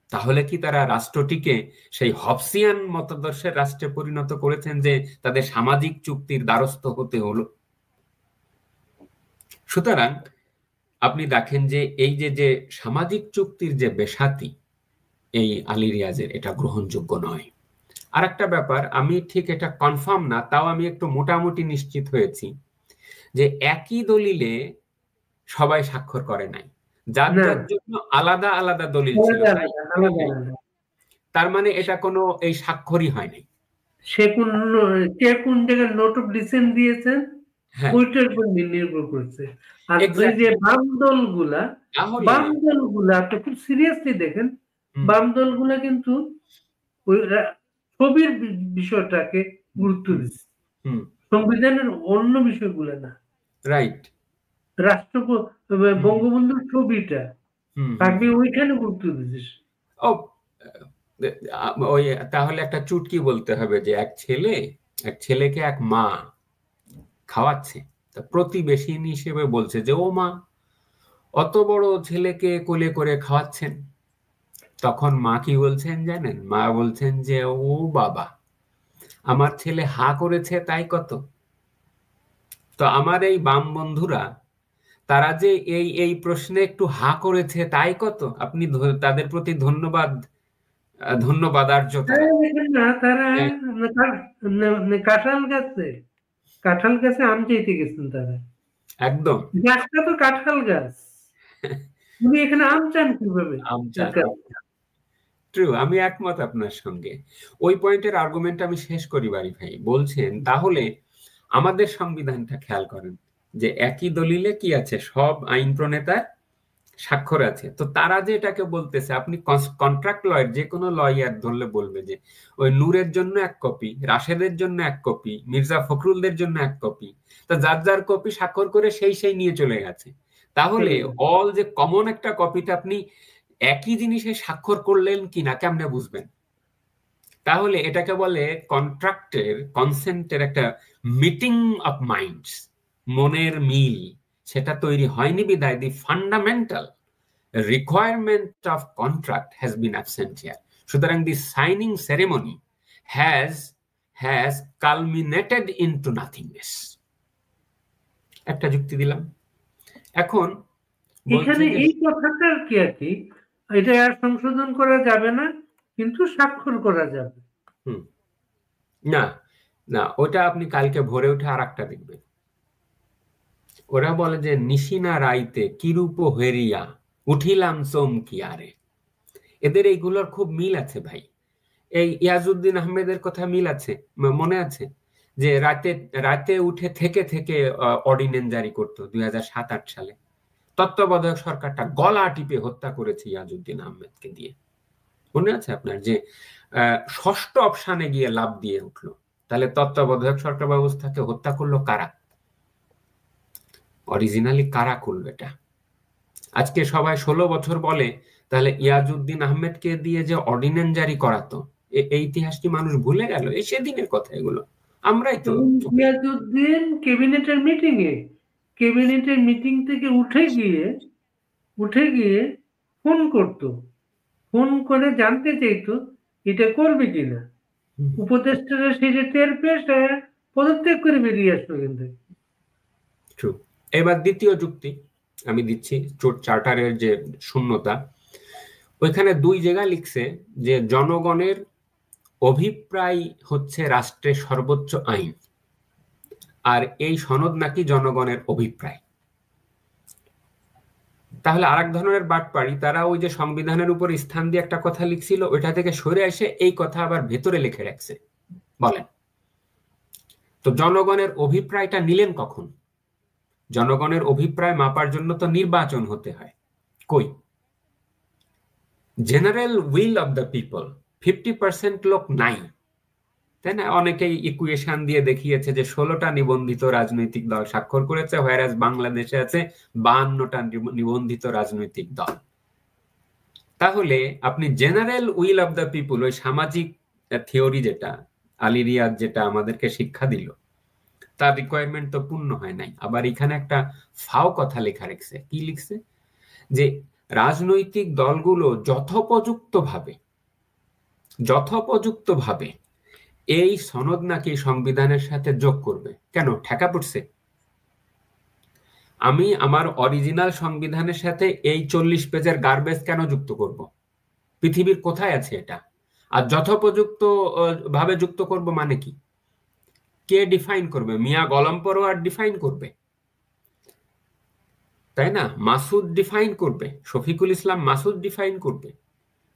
S2: তাহলে কি তারা রাষ্ট্রটিকে সেই হবসিয়ান মতাদর্শের রাষ্ট্রে পরিণত করেছেন যে তাদের সামাজিক চুক্তির দ্বারস্থ হতে হলো? সুতরাং আপনি দেখেন যে এই যে সামাজিক চুক্তির যে বেসাতি এই আলী রিয়াজের, এটা গ্রহণযোগ্য নয়। আর একটা ব্যাপার, আমি ঠিক এটা কনফার্ম না, তাও আমি একটু মোটামুটি নিশ্চিত হয়েছি যে একই দলিলে সবাই স্বাক্ষর করে নাই, যার যার জন্য আলাদা আলাদা দলিল ছিল। তার মানে এটা কোনো এই স্বাক্ষরই হয় নাই।
S1: সে কোন জায়গায় নোট অফ ডিসেন্ট দিয়েছেন ওইটার উপর নির্ভর করছে। আর যে বাম দলগুলা আপনি খুব সিরিয়াসলি দেখেন, বাম দলগুলা কিন্তু ওই ছবির বিষয়টাকে গুরুত্ব দিচ্ছে, সংবিধানের অন্য বিষয়গুলো না।
S2: রাইট,
S1: রাষ্ট্র বঙ্গবন্ধুর ছবিটা তাকে ওইখানে গুরুত্ব দিচ্ছিস।
S2: ওই তাহলে একটা চুটকি বলতে হবে যে এক ছেলেকে এক মা খাওয়াচ্ছে, প্রতিবেশী হিসেবে বলছে যে ও মা, অত বড় ছেলেকে কোলে করে খাওয়াচ্ছেন। তখন মা কি বলছেন জানেন? মা বলছেন যে ও বাবা, আমার ছেলে হা করেছে তাই কত। তো আমার এই বাম বন্ধুরা, তারা যে এই প্রশ্নে একটু হা করেছে তাই কত, আপনি তাদের প্রতি ধন্যবাদ।
S1: তারা কাঁঠাল গাছে কাঁঠাল গাছে আম চাইতে গেছেন তারা,
S2: একদম।
S1: গাছটা তো কাঁঠাল গাছ, উনি এখানে আম চান কিভাবে?
S2: আম চান। ট্রু, আমি একমত আপনার সঙ্গে। ওই পয়েন্টের আর্গুমেন্ট আমি শেষ করি বাড়ি ভাই। বলছেন তাহলে আমাদের সংবিধানটা খেয়াল করেন যে একই দলিলে কি আছে, সব আইন প্রণেতার স্বাক্ষর আছে। তো তারা যে এটাকে বলতেছে, আপনি কন্ট্রাক্ট লয়ের যে কোনো লয়ার ধরলে বলবে যে ওই নূরের জন্য এক কপি, রাশেদের জন্য এক কপি, মির্জা ফখরুলদের জন্য এক কপি, তো যার যার কপি স্বাক্ষর করে সেই নিয়ে চলে গেছে। তাহলে অল যে কমন একটা কপিতে আপনি একই জিনিসে স্বাক্ষর করলেন কিনা কেমনে বুঝবেন? তাহলে এটাকে বলে কন্ট্রাক্টের, কনসেন্টের একটা মিটিং অফ মাইন্ডস, মনের মিল, সেটা তৈরি হয়নি বিদায় দি fundamental requirement of contract has been absent here. সুতরাং the signing ceremony has culminated into nothingness. একটা যুক্তি দিলাম। এখন
S1: এখানে এই কথাটার কি আর কি, এটা আর সংশোধন করা যাবে না, কিন্তু স্বাক্ষর করা যাবে।
S2: না না, ওটা আপনি কালকে ভোরে উঠে আর একটা দেখবেন। ওরা বলে যে নিশিনা রাইতে কিরূপ হেরিয়া উঠিলাম চমকিয়ারে। এদের এইগুলোর খুব মিল আছে ভাই। এই ইয়াজউদ্দিন আহমেদের কথা মিল আছে, মনে আছে যে রাতে রাতে উঠে থেকে অর্ডিন্যান্স জারি করতো 2007-08 সালে। তত্ত্বাবধায়ক সরকারটা গলা টিপে হত্যা করেছে ইয়াজউদ্দিন আহমেদকে দিয়ে। মনে আছে আপনার যে ষষ্ঠ অপশানে গিয়ে লাভ দিয়ে উঠলো। তাহলে তত্ত্বাবধায়ক সরকার ব্যবস্থাকে হত্যা করলো কারা? অরিজিনালি কারা করলো এটা? আজকে সবাই 16 বছর বলে, তাহলে ইয়াজউদ্দিন আহমেদকে দিয়ে যে অর্ডিন্যান্স জারি করাতো, এই ইতিহাসটি মানুষ ভুলে গেল। এই সেদিনের কথা এগুলো, আমরাই তো।
S1: ইয়াজউদ্দিন ক্যাবিনেটের মিটিং থেকে উঠে গিয়ে ফোন করতো, ফোন করে জানতে চাইতো এটা করবে কিনা। উপদেষ্টারা সেটা টের পেয়ে পদত্যাগ করে বেরিয়ে আসতো। কিন্তু
S2: এবার দ্বিতীয় যুক্তি আমি দিচ্ছি, চার্টারের যে শূন্যতা, ওইখানে 2 জায়গা লিখছে যে জনগণের অভিপ্রায় হচ্ছে রাষ্ট্রের সর্বোচ্চ আইন, আর এই সনদ নাকি জনগণের অভিপ্রায়। তাহলে আরেক ধরনের বাটপাড়ি, তারা ওই যে সংবিধানের উপর স্থান দিয়ে একটা কথা লিখছিল, ওইটা থেকে সরে এসে এই কথা আবার ভেতরে লিখে রাখছে। বলেন তো জনগণের অভিপ্রায়টা নিলেন কখন? জনগণের অভিপ্রায় মাপার জন্য তো নির্বাচন হতে হয়। কই? General will of the people 50% লোক নাই, তাই না? অনেকেই ইকুয়েশন দিয়ে দেখিয়েছে যে 16টা নিবন্ধিত রাজনৈতিক দল স্বাক্ষর করেছে, হোয়ারাজ বাংলাদেশে আছে 52টা নিবন্ধিত রাজনৈতিক দল। তাহলে আপনি general will of the people, ওই সামাজিক থিওরি যেটা আলী রিয়াদ যেটা আমাদেরকে শিক্ষা দিল, তার রিকোয়ারমেন্ট তো পূর্ণ হয় নাই। আবার এখানে একটা ফাও কথা লেখা রেখেছে। কি লিখছে? যে রাজনৈতিক দলগুলো যথোপযুক্তভাবে এই সনদ নাকি সংবিধানের সাথে যোগ করবে। কেন? ঠেকা পড়ছে? আমি আমার অরিজিনাল সংবিধানের সাথে এই 40 পেজের গার্বেজ কেন যুক্ত করব? পৃথিবীর কোথায় আছে এটা? আর যথোপযুক্ত ভাবে যুক্ত করব মানে কি? কে ডিফাইন করবে? মিয়া গোলাম পরোয়ার ডিফাইন করবে, তাই না? মাসুদ ডিফাইন করবে, শফিকুল ইসলাম মাসুদ ডিফাইন করবে,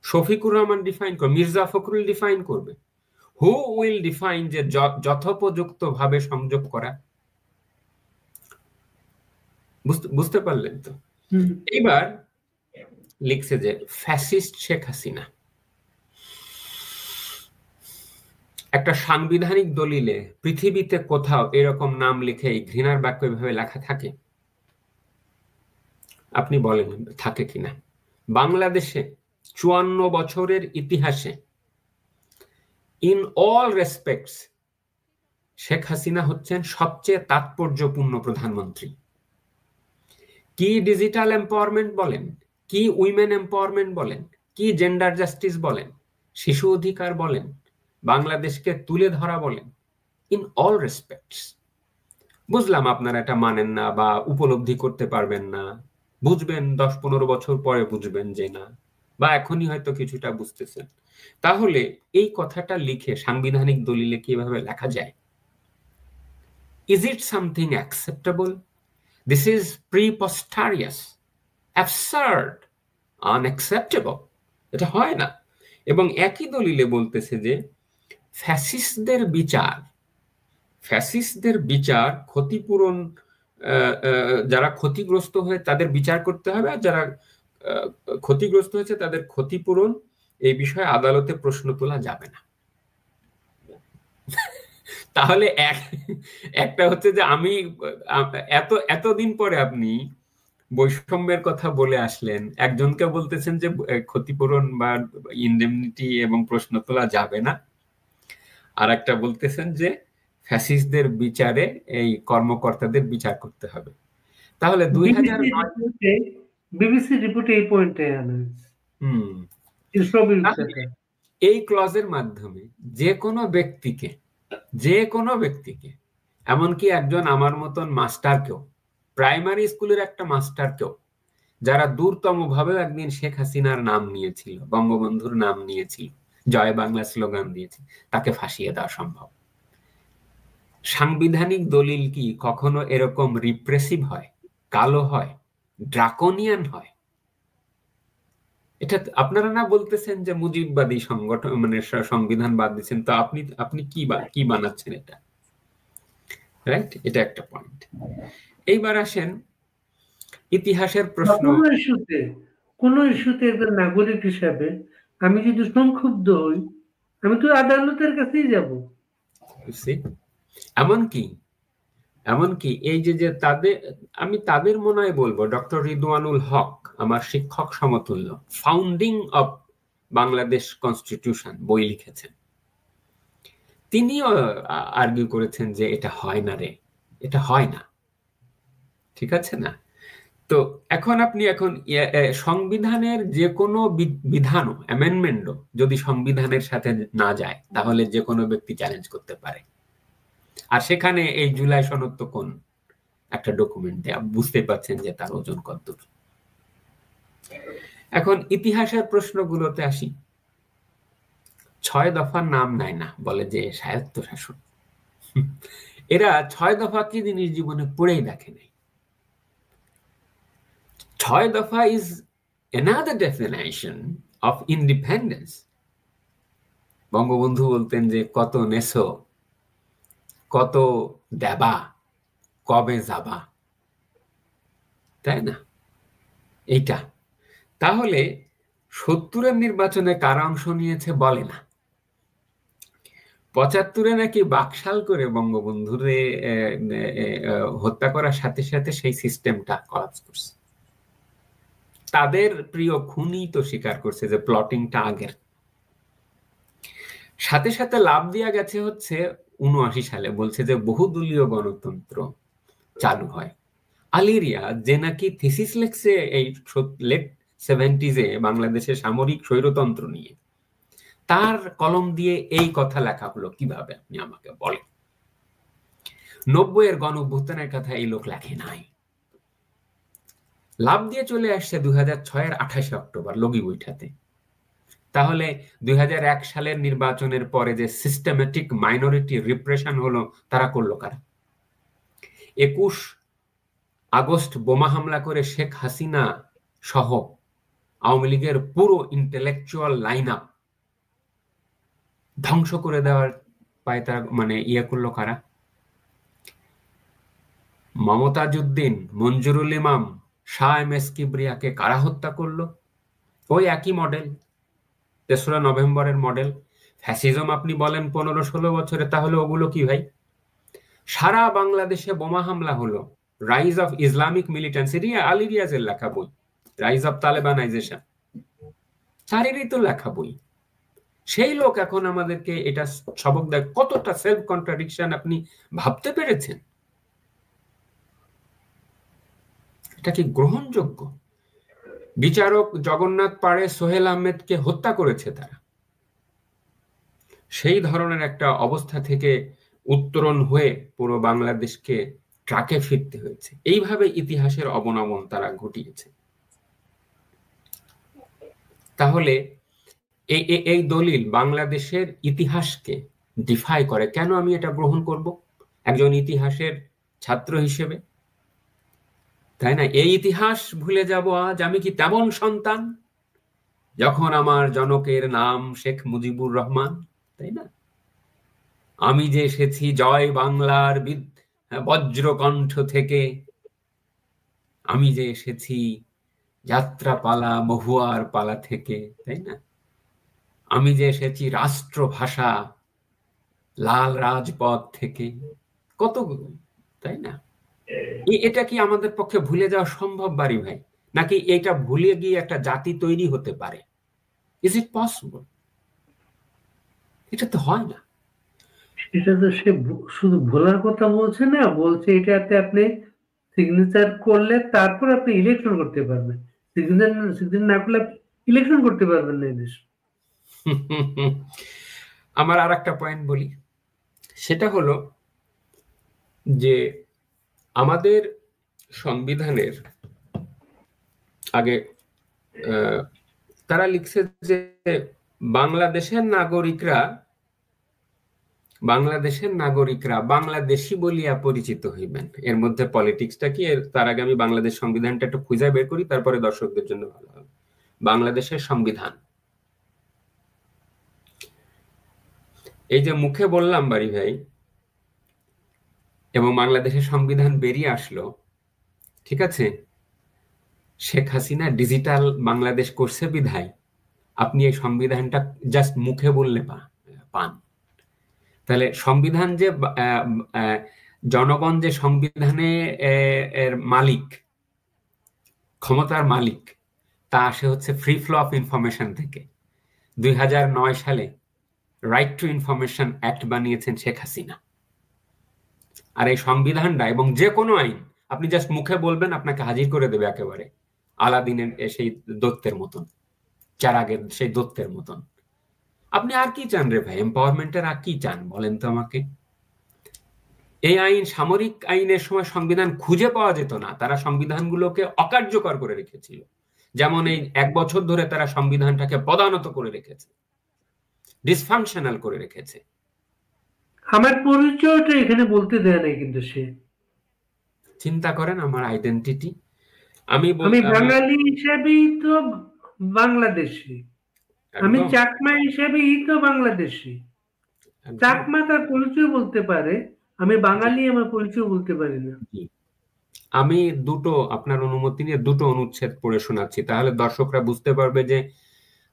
S2: শফিকুর রহমান ডিফাইন করবে, মির্জা ফখরুল ডিফাইন করবে। হু উইল ডিফাইন যে যথোপযুক্ত ভাবে সংযোগ করা? বুঝতে পারলেন তো? এবার লিখছে যে ফ্যাসিস্ট শেখ হাসিনা একটা সাংবিধানিক দলিলে পৃথিবীতে কোথাও এরকম নাম লিখে ঘৃণার বাক্য এভাবে লেখা থাকে? আপনি বলেন থাকে কিনা? বাংলাদেশে 54 বছরের ইতিহাসে in all respects Sheikh Hasina হচ্ছেন সবচেয়ে তাৎপর্যপূর্ণ প্রধানমন্ত্রী। কি ডিজিটাল এম্পাওয়ারমেন্ট বলেন, কি উইমেন এম্পাওয়ারমেন্ট বলেন, কি জেন্ডার জাস্টিস বলেন, শিশু অধিকার বলেন, বাংলাদেশকে তুলে ধরা বলেন, ইন অল রেসপেক্টস। বুঝলাম আপনারা এটা মানেন না বা উপলব্ধি করতে পারবেন না, বুঝবেন 10-15 বছর পরে বুঝবেন যে না, বা এখনই হয়তো কিছুটা বুঝতেছেন। তাহলে এই কথাটা লিখে সাংবিধানিক দলিলে কিভাবে লেখা যায়? Is it something acceptable? This is preposterous, absurd, unacceptable. এটা হয় না। এবং একই দলিলে বলতেছে যে ফ্যাসিস্টদের বিচার ক্ষতিপূরণ, যারা ক্ষতিগ্রস্ত হয়ে তাদের বিচার করতে হবে, আর যারা ক্ষতিগ্রস্ত হয়েছে তাদের ক্ষতিপূরণ এই বিষয়ে আদালতে প্রশ্ন তোলা যাবে না। তাহলে একটা হচ্ছে যে আমি এতদিন পরে আপনি বৈষম্যের কথা বলে আসলেন, একজনকে বলতেছেন যে ক্ষতিপূরণ বা ইনডেমনিটি এবং প্রশ্ন তোলা যাবে না, আর একটা বলতেছেন যে ফ্যাসিস্টদের বিচারে এই কর্মকর্তাদের বিচার করতে হবে। তাহলে 2009
S1: বিবিসি রিপোর্টে এই পয়েন্টে
S2: এই ক্লজের মাধ্যমে যে কোনো ব্যক্তিকে এমনকি একজন আমার মতন মাস্টারকেও, প্রাইমারি স্কুলের একটা মাস্টারকেও, যারা দূরতম ভাবে একদিন শেখ হাসিনার নাম নিয়েছিল, বঙ্গবন্ধুর নাম নিয়েছিল, জয় বাংলা স্লোগান দিয়েছে, তাকে ফাঁসিয়ে দেওয়া সম্ভব। সাংবিধানিক দলিল কি কখনো এরকম রিপ্রেসিভ হয়, কালো হয়, ড্রাকোনিয়ান হয়? এটা আপনারা না বলতেছেন যে মুজিববাদী সংগঠন, মানে সংবিধান বাদ দিচ্ছেন, তো আপনি কি বানাচ্ছেন এটা, রাইট? এটা একটা পয়েন্ট। এইবার আসেন ইতিহাসের প্রশ্ন।
S1: কোন ইস্যুতে একজন নাগরিক হিসাবে আমি যদি সংক্ষুব্ধ হই, আমি তো আদালতের কাছেই যাব।
S2: এমনকি এই যে আমি তাদের মনে হয় বলবো, ডক্টর রিদওয়ানুল হক আমার শিক্ষক সমতুল্য, ফাউন্ডিং অফ বাংলাদেশ কনস্টিটিউশন বই লিখেছেন, তিনিও আর্গিউ করেছেন যে এটা হয় না রে, এটা হয় না, ঠিক আছে না? তো এখন সংবিধানের যে কোনো বিধানও, অ্যামেন্ডমেন্টও যদি সংবিধানের সাথে না যায়, তাহলে যে কোনো ব্যক্তি চ্যালেঞ্জ করতে পারে। আর সেখানে এই জুলাই সনদ তো কোন একটা ডকুমেন্ট, বুঝতে পারছেন যে তার ওজন কতদূর। এখন ইতিহাসের প্রশ্নগুলোতে আসি। 6 দফার নাম নেয় না, বলে যে স্বায়ত্তশাসন। এরা 6 দফা কি জিনিস জীবনে পড়েই দেখে নাই। 6 দফা is another definition of independence. Bangabandhu বলতেন যে কত নেছো, কত দেবা, কবে যাবা, তাই না? এইটা তাহলে 70-এর নির্বাচনে কারা অংশ নিয়েছে বলে না। 75-এ নাকি বাকশাল করে বঙ্গবন্ধুরে হত্যা করার সাথে সাথে সেই সিস্টেমটা কলাপস করছে। তাদের প্রিয় খুনি তো স্বীকার করছে যে প্লটিংটা আগের। সাথে সাথে লাভ দিয়া গেছে হচ্ছে 79 সালে, বলছে যে বহুদলীয় গণতন্ত্র চালু হয়। আলিরিয়া যে নাকি থিসিস লেখছে এই লেট 70s বাংলাদেশের সামরিক স্বৈরতন্ত্র নিয়ে, তার কলম দিয়ে এই কথা লেখা হলো কিভাবে, আপনি আমাকে বলেন। 90-এর গণ অভ্যুত্থানের কথা এই লোক লেখে নাই। লাভ দিয়ে চলে আসছে 2006-এর 28 অক্টোবর লগি বৈঠাতে। তাহলে 2001 সালের নির্বাচনের পরে যে সিস্টেমেটিক মাইনরিটি রিপ্রেশন হলো, তারা করলো কারা? 21 আগস্ট বোমা হামলা করে শেখ হাসিনা সহ আওয়ামী লীগের পুরো ইন্টেলেকচুয়াল লাইন আপ ধ্বংস করে দেওয়ার পায় তারা, মানে করলো কারা? মমতাজউদ্দিন, মঞ্জুরুল ইমাম, শাহ এম এস কিবরিয়াকে কারা হত্যা করলো? ওই একই মডেল, 3রা নভেম্বরের মডেল। ফ্যাসিজম আপনি বলেন 15-16 বছরে, তাহলে ওগুলো কি ভাই? সারা বাংলাদেশে বোমা হামলা হলো, rise of Islamic militancy, Ali রিয়াজের লেখা বই, রাইজ অফ তালেবানাইজেশন, তারই তো লেখা বই। সেই লোক এখন আমাদেরকে এটা সবক দেয়। কতটা সেলফ কন্ট্রাডিকশন আপনি ভাবতে পেরেছেন? এটা কি গ্রহণযোগ্য? বিচারক জগন্নাথ পাড়ে সোহেল আহমেদকে হত্যা করেছে তারা। সেই ধরনের একটা অবস্থা থেকে উত্তরণ হয়ে পুরো বাংলাদেশকে ট্রাকে ফিরতে হয়েছে। এইভাবে ইতিহাসের অবনমন তারা ঘটিয়েছে। তাহলে এই দলিল বাংলাদেশের ইতিহাসকে ডিফাই করে। কেন আমি এটা গ্রহণ করব? একজন ইতিহাসের ছাত্র হিসেবে, তাই না? এই ইতিহাস ভুলে যাব আজ? আমি কি তেমন সন্তান যখন আমার জনকের নাম শেখ মুজিবুর রহমান, তাই না? আমি যে এসেছি জয় বাংলার বজ্রকণ্ঠ থেকে, আমি যে এসেছি যাত্রাপালা মহুয়ার পালা থেকে, তাই না? আমি যে এসেছি রাষ্ট্রভাষা লাল রাজপথ থেকে, কত, তাই না? এটা কি আমাদের পক্ষে ভুলে যাওয়া সম্ভব বাড়ি ভাই? নাকি এটা ভুলে গিয়ে একটা জাতি তৈরি হতে পারে? Is it possible? এটা তো হয় না।
S1: সেটা তো সে শুধু ভোলার কথা বলছে না, বলছে এটাতে আপনি সিগনেচার করলে তারপর আপনি ইলেকশন করতে পারবেন। সিগনেচার না করলে ইলেকশন করতে পারবেন না এই দেশে।
S2: আমার আর একটা পয়েন্ট বলি, সেটা হলো যে আমাদের সংবিধানের আগে তারা লিখছে যে বাংলাদেশের নাগরিকরা বাংলাদেশি বলিয়া পরিচিত হইবেন। এর মধ্যে পলিটিক্সটা কি, তার আগে আমি বাংলাদেশ সংবিধানটা একটু খুঁজে বের করি, তারপরে দর্শকদের জন্য ভালো হবে। বাংলাদেশের সংবিধান, এই যে মুখে বললাম বাড়ি ভাই, এবং বাংলাদেশের সংবিধান বেরিয়ে আসলো, ঠিক আছে? শেখ হাসিনা ডিজিটাল বাংলাদেশ করছে বিধায় আপনি এই সংবিধানটা জাস্ট মুখে বললে পান। তাহলে সংবিধান যে জনগণ যে সংবিধানে এর মালিক, ক্ষমতার মালিক, তা আসে হচ্ছে ফ্রি ফ্লো অফ ইনফরমেশন থেকে। 2009 সালে রাইট টু ইনফরমেশন অ্যাক্ট বানিয়েছেন শেখ হাসিনা। আর এই সংবিধানটা এবং যে কোনো আইন আপনি জাস্ট মুখে বলবেন, আপনাকে হাজির করে দেবে একেবারে আলাদিনের সেই দৈত্যের মতন, চারাগের সেই দৈত্যের মতন। আপনি আর কি চান রে ভাই? এম্পাওয়ারমেন্টের আর কি চান বলেন তো আমাকে? এই আইন, সামরিক আইনের সময় সংবিধান খুঁজে পাওয়া যেত না, তারা সংবিধানগুলোকে অকার্যকর করে রেখেছিল। যেমন এই 1 বছর ধরে তারা সংবিধানটাকে পদানত করে রেখেছে, ডিসফাংশনাল করে রেখেছে।
S1: আমার পরিচয়টা এখানে বলতে দেয় নাই কিন্তু সে।
S2: চিন্তা করেন আমার আইডেন্টিটি, আমি
S1: বাঙালি হিসেবেই তো বাংলাদেশি, আমি চাকমা হিসেবেই তো বাংলাদেশি। চাকমা তার পরিচয় বলতে পারে, আমি বাঙালি আমার পরিচয় বলতে পারি না।
S2: আমি দুটো, আপনার অনুমতি নিয়ে দুটো অনুচ্ছেদ পড়ে শোনাচ্ছি, তাহলে দর্শকরা বুঝতে পারবে যে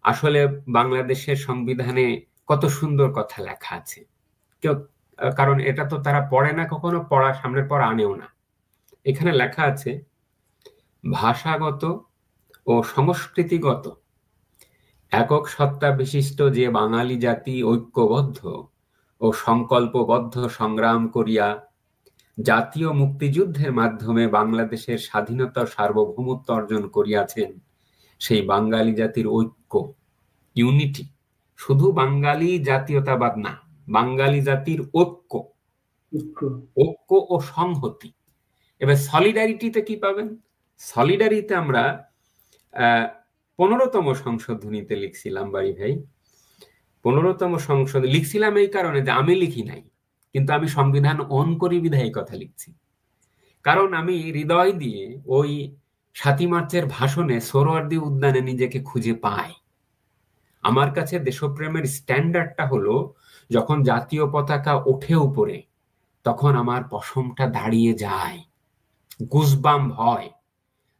S2: আসলে বাংলাদেশের সংবিধানে কত সুন্দর কথা লেখা আছে। কেউ, কারণ এটা তো তারা পড়ে না, কখনো পড়া সামনের পর আনেও না। এখানে লেখা আছে, ভাষাগত ও সংস্কৃতিগত একক সত্তা বিশিষ্ট যে বাঙালি জাতি ঐক্যবদ্ধ ও সংকল্পবদ্ধ সংগ্রাম করিয়া জাতীয় মুক্তিযুদ্ধের মাধ্যমে বাংলাদেশের স্বাধীনতা সার্বভৌমত্ব অর্জন করিয়াছেন, সেই বাঙালি জাতির ঐক্য, ইউনিটি, শুধু বাঙালি জাতীয়তাবাদ না, বাঙালি জাতির ঐক্য, ঐক্য ও সংহতি। এবার সলিডারিটিতে কি পাবেন? সলিডারিতে আমরা 15তম সংশোধনীতে লিখছিলাম বাড়ি ভাই, 15তম সংশোধনী লিখছিলাম এই কারণে যে আমি লিখি নাই, কিন্তু আমি সংবিধান অন করি বিধায় কথা লিখছি। কারণ আমি হৃদয় দিয়ে ওই 7ই মার্চের ভাষণে সোহরাওয়ার্দী উদ্যানে নিজেকে খুঁজে পাই। আমার কাছে দেশপ্রেমের স্ট্যান্ডার্ডটা হলো, যখন জাতীয় পতাকা ওঠে উপরে তখন আমার পশমটা দাঁড়িয়ে যায়, গুজবাম্প হয়।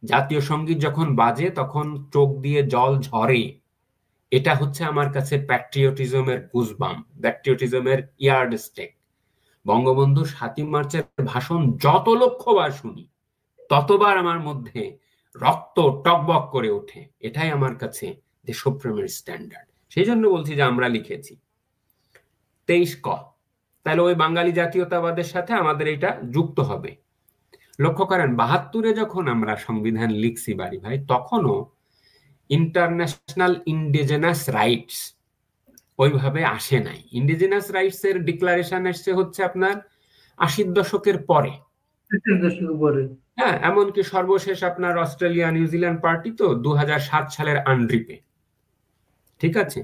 S2: জাতীয় সঙ্গীত যখন বাজে তখন চোখ দিয়ে জল ঝরে। এটা হচ্ছে আমার কাছে প্যাট্রিয়টিজমের গুজবাম্প, প্যাট্রিয়টিজমের ইয়ার্ডস্টিক। বঙ্গবন্ধু 7ই মার্চের ভাষণ যত লক্ষবার শুনি ততবার আমার মধ্যে রক্ত টকবক করে ওঠে। এটাই আমার কাছে দেশপ্রেমের স্ট্যান্ডার্ড। সেই জন্য বলছি যে আমরা লিখেছি 23 ক, তাহলে ওই বাঙালি জাতীয়তাবাদের সাথে আমাদের এটা যুক্ত হবে। লক্ষ্য করেন 72-এ যখন আমরা সংবিধান লিখছি বাড়ি ভাই, তখনও ইন্টারন্যাশনাল ইন্ডিজেনাস রাইটস ওইভাবে আসে নাই। ইন্ডিজেনাস রাইটস এর ডিক্লারেশন এসছে হচ্ছে আপনার 80-র দশকের পরে। হ্যাঁ, এমনকি সর্বশেষ আপনার অস্ট্রেলিয়া নিউজিল্যান্ড পার্টি তো 2007 সালের আনড্রিপে, ঠিক আছে।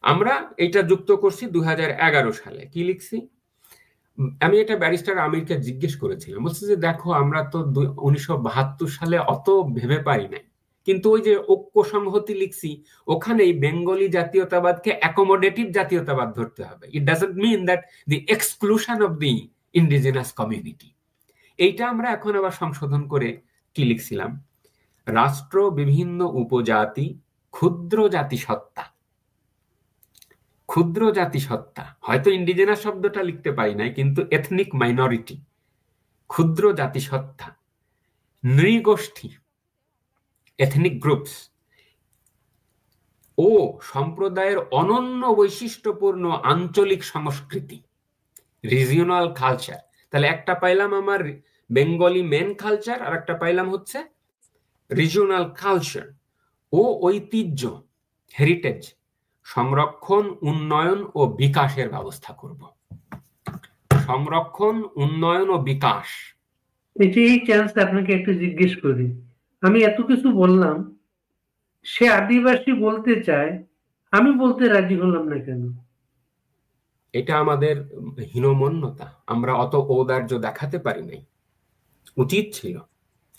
S2: আমরা এটা যুক্ত করছি 2011 সালে। কি লিখছি? আমি এটা ব্যারিস্টার আমিরকে জিজ্ঞেস করেছিলাম, বলছে যে দেখো আমরা তো 1972 সালে অত ভেবে পাই নাই, কিন্তু ওই যে ঐক্য সংহতি লিখছি ওখানেই বেঙ্গলি জাতীয়তাবাদকে অ্যাকোমোডেটিভ জাতীয়তাবাদ ধরতে হবে। It doesn't mean that the exclusion of the indigenous community. এইটা আমরা এখন আবার সংশোধন করে কি লিখছিলাম, রাষ্ট্র বিভিন্ন উপজাতি ক্ষুদ্র জাতিসত্তা। ক্ষুদ্র জাতিসত্তা, হয়তো ইন্ডিজেনাস শব্দটা লিখতে পারি নাই, কিন্তু এথনিক মাইনরিটি, ক্ষুদ্র জাতিসত্তা, নৃগোষ্ঠী, এথনিক গ্রুপস ও সম্প্রদায়ের অনন্য বৈশিষ্ট্যপূর্ণ আঞ্চলিক সংস্কৃতি, রিজিওনাল কালচার। তাহলে একটা পাইলাম আমার বেঙ্গলি মেন কালচার, আর একটা পাইলাম হচ্ছে রিজিওনাল কালচার ও ঐতিহ্য, হেরিটেজ সংরক্ষণ, উন্নয়ন ও বিকাশের ব্যবস্থা করব। সংরক্ষণ, উন্নয়ন ও বিকাশ।
S1: এই চান্স আপনাকে একটু জিজ্ঞেস করি, আমি এত কিছু বললাম, সে আদিবাসী বলতে চায়, আমি বলতে রাজি হলাম না কেন?
S2: এটা আমাদের হীনমন্যতা, আমরা অত ঔদার্য দেখাতে পারি নাই, উচিত ছিল।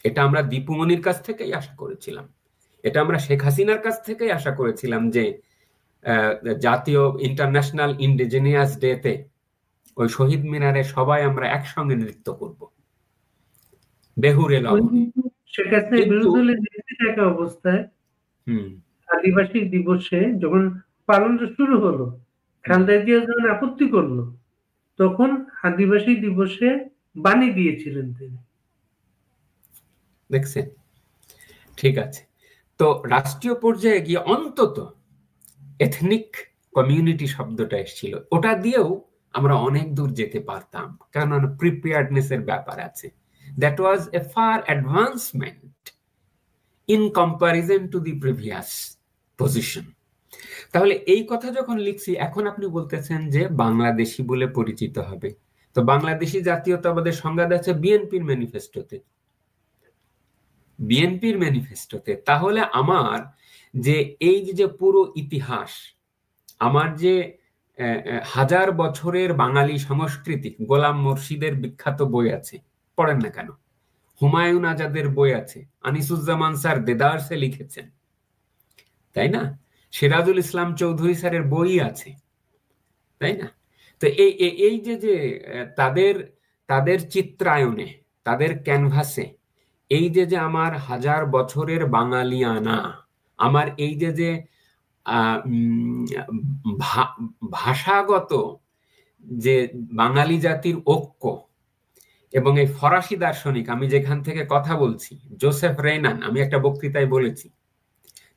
S2: এটা আমরা দীপুমনির কাছ থেকেই আশা করেছিলাম, এটা আমরা শেখ হাসিনার কাছ থেকেই আশা করেছিলাম যে জাতীয় ইন্টারন্যাশনাল ইন্ডিজিনিয়াস ডেতে ওই শহীদ মিনারে সবাই আমরা একসঙ্গে নৃত্য করব বেহুরে লবণে।
S1: শেখ হাসিনা বিরোধী দলের নেত্রী থাকা অবস্থায় আদিবাসী দিবসে যখন পালন শুরু হলো, খালেদা জিয়া যখন আপত্তি করলো, তখন আদিবাসী দিবসে বাণী দিয়েছিলেন তিনি।
S2: দেখছেন? ঠিক আছে, তো রাষ্ট্রীয় পর্যায়ে গিয়ে অন্তত এথনিক কমিউনিটি শব্দটা এসেছিল, ওটা দিয়েও আমরা অনেক দূর যেতে পারতাম, কারণ প্রিপেয়ার্ডনেসের ব্যাপার আছে। That was A fur advancement in comparison to the previous position. তাহলে এই কথা যখন লিখছি, এখন আপনি বলতেছেন যে বাংলাদেশি বলে পরিচিত হবে, তো বাংলাদেশি জাতীয়তাবাদের সংজ্ঞা আছে বিএনপির ম্যানিফেস্টোতে। বিএনপির ম্যানিফেস্টোতে তাহলে আমার যে এই যে পুরো ইতিহাস, আমার যে হাজার বছরের বাঙালি সংস্কৃতি, গোলাম মুর্শিদের বিখ্যাত বই আছে, পড়েন না কেন? হুমায়ুন আজাদের বই আছে, আনিসুজ্জামান স্যার দেদারসে লিখেছেন, তাই না? সিরাজুল ইসলাম চৌধুরী স্যারের বই আছে, তাই না? তো এই যে তাদের তাদের চিত্রায়নে, তাদের ক্যানভাসে এই যে আমার হাজার বছরের বাঙালিয়ানা, আমার এই যে ভাষাগত যে বাঙালি জাতির ঐক্য, এবং এই ফরাসি দার্শনিক, আমি যেখান থেকে কথা বলছি, জোসেফ রেনান, আমি একটা বক্তৃতায় বলেছি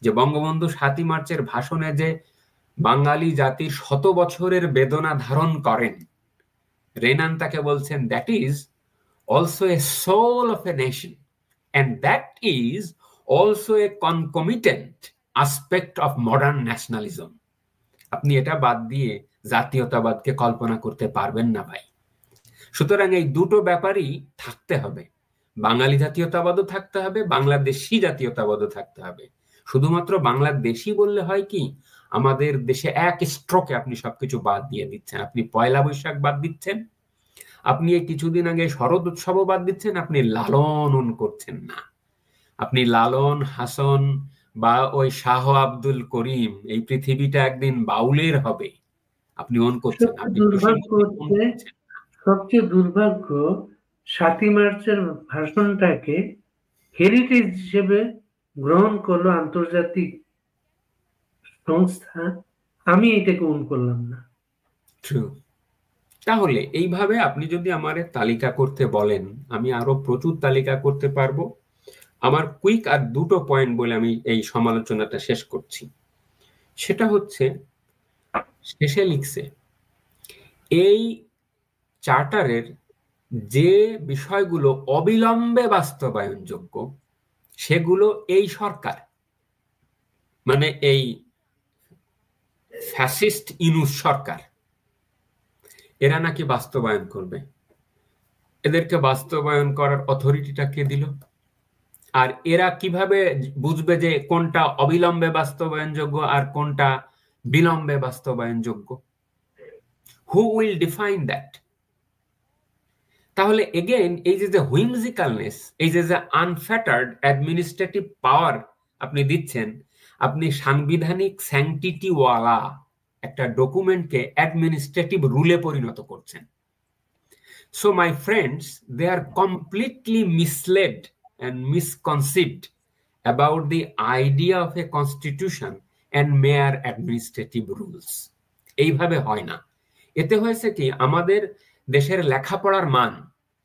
S2: যে বঙ্গবন্ধু ৭ই মার্চের ভাষণে যে বাঙালি জাতির ১০০ বছরের বেদনা ধারণ করেন, রেনান তাকে বলছেন that is also a soul of a nation and that is also a concomitant aspect of modern nationalism. আপনি এটা বাদ দিয়ে জাতীয়তাবাদকে কল্পনা করতে পারবেন না ভাই। সুতরাং এই দুটো ব্যাপারই থাকতে হবে, বাঙালি জাতীয়তাবাদও থাকতে হবে, বাংলাদেশি জাতীয়তাবাদও থাকতে হবে। শুধুমাত্র বাংলাদেশি বললে হয় কি, আমাদের দেশে এক স্ট্রোকে আপনি সবকিছু বাদ দিয়ে দিচ্ছেন। আপনি পয়লা বৈশাখ বাদ দিচ্ছেন, আপনি এই কিছুদিন আগে শরৎ উৎসবও বাদ দিচ্ছেন, আপনি লালন করছেন না। আপনি লালন, হাসন বা ওই শাহ আব্দুল করিম, এই পৃথিবীটা একদিন বাউলের হবে, আপনি অন করছেন।
S1: সবচেয়ে দুর্ভাগ্য ৭ই মার্চের ভাষণটাকে হেরিটেজ হিসেবে গ্রহণ করলো আন্তর্জাতিক সংস্থা, আমি এটাকে অন করলাম না।
S2: তাহলে এইভাবে আপনি যদি আমার তালিকা করতে বলেন, আমি আরো প্রচুর তালিকা করতে পারবো। আমার কুইক আর দুটো পয়েন্ট বলে আমি এই সমালোচনাটা শেষ করছি। সেটা হচ্ছে, শেষে লিখছে এই চার্টারের যে বিষয়গুলো অবিলম্বে বাস্তবায়নযোগ্য সেগুলো এই সরকার, মানে এই ফ্যাসিস্ট ইনুস সরকার, এরা নাকি বাস্তবায়ন করবে। এদেরকে বাস্তবায়ন করার অথরিটিটা কে দিল? আর এরা কিভাবে বুঝবে যে কোনটা অবিলম্বে বাস্তবায়নযোগ্য আর কোনটা বিলম্বে বাস্তবায়নযোগ্য? Who will define that? তাহলে এগেইন এই যে হুইমজিক্যালনেস, এই যে আনফ্যাটার্ড অ্যাডমিনিস্ট্রেটিভ পাওয়ার আপনি দিচ্ছেন, আপনি সাংবিধানিক স্যাংটিটি ওয়ালা একটা ডকুমেন্টকে অ্যাডমিনিস্ট্রেটিভ রুলে পরিণত করছেন। So my friends, they are completely misled and misconceived about the idea of a constitution and mere administrative rules. এইভাবে হয় না। এতে হয়েছে কি, আমাদের দেশের লেখাপড়ার মান,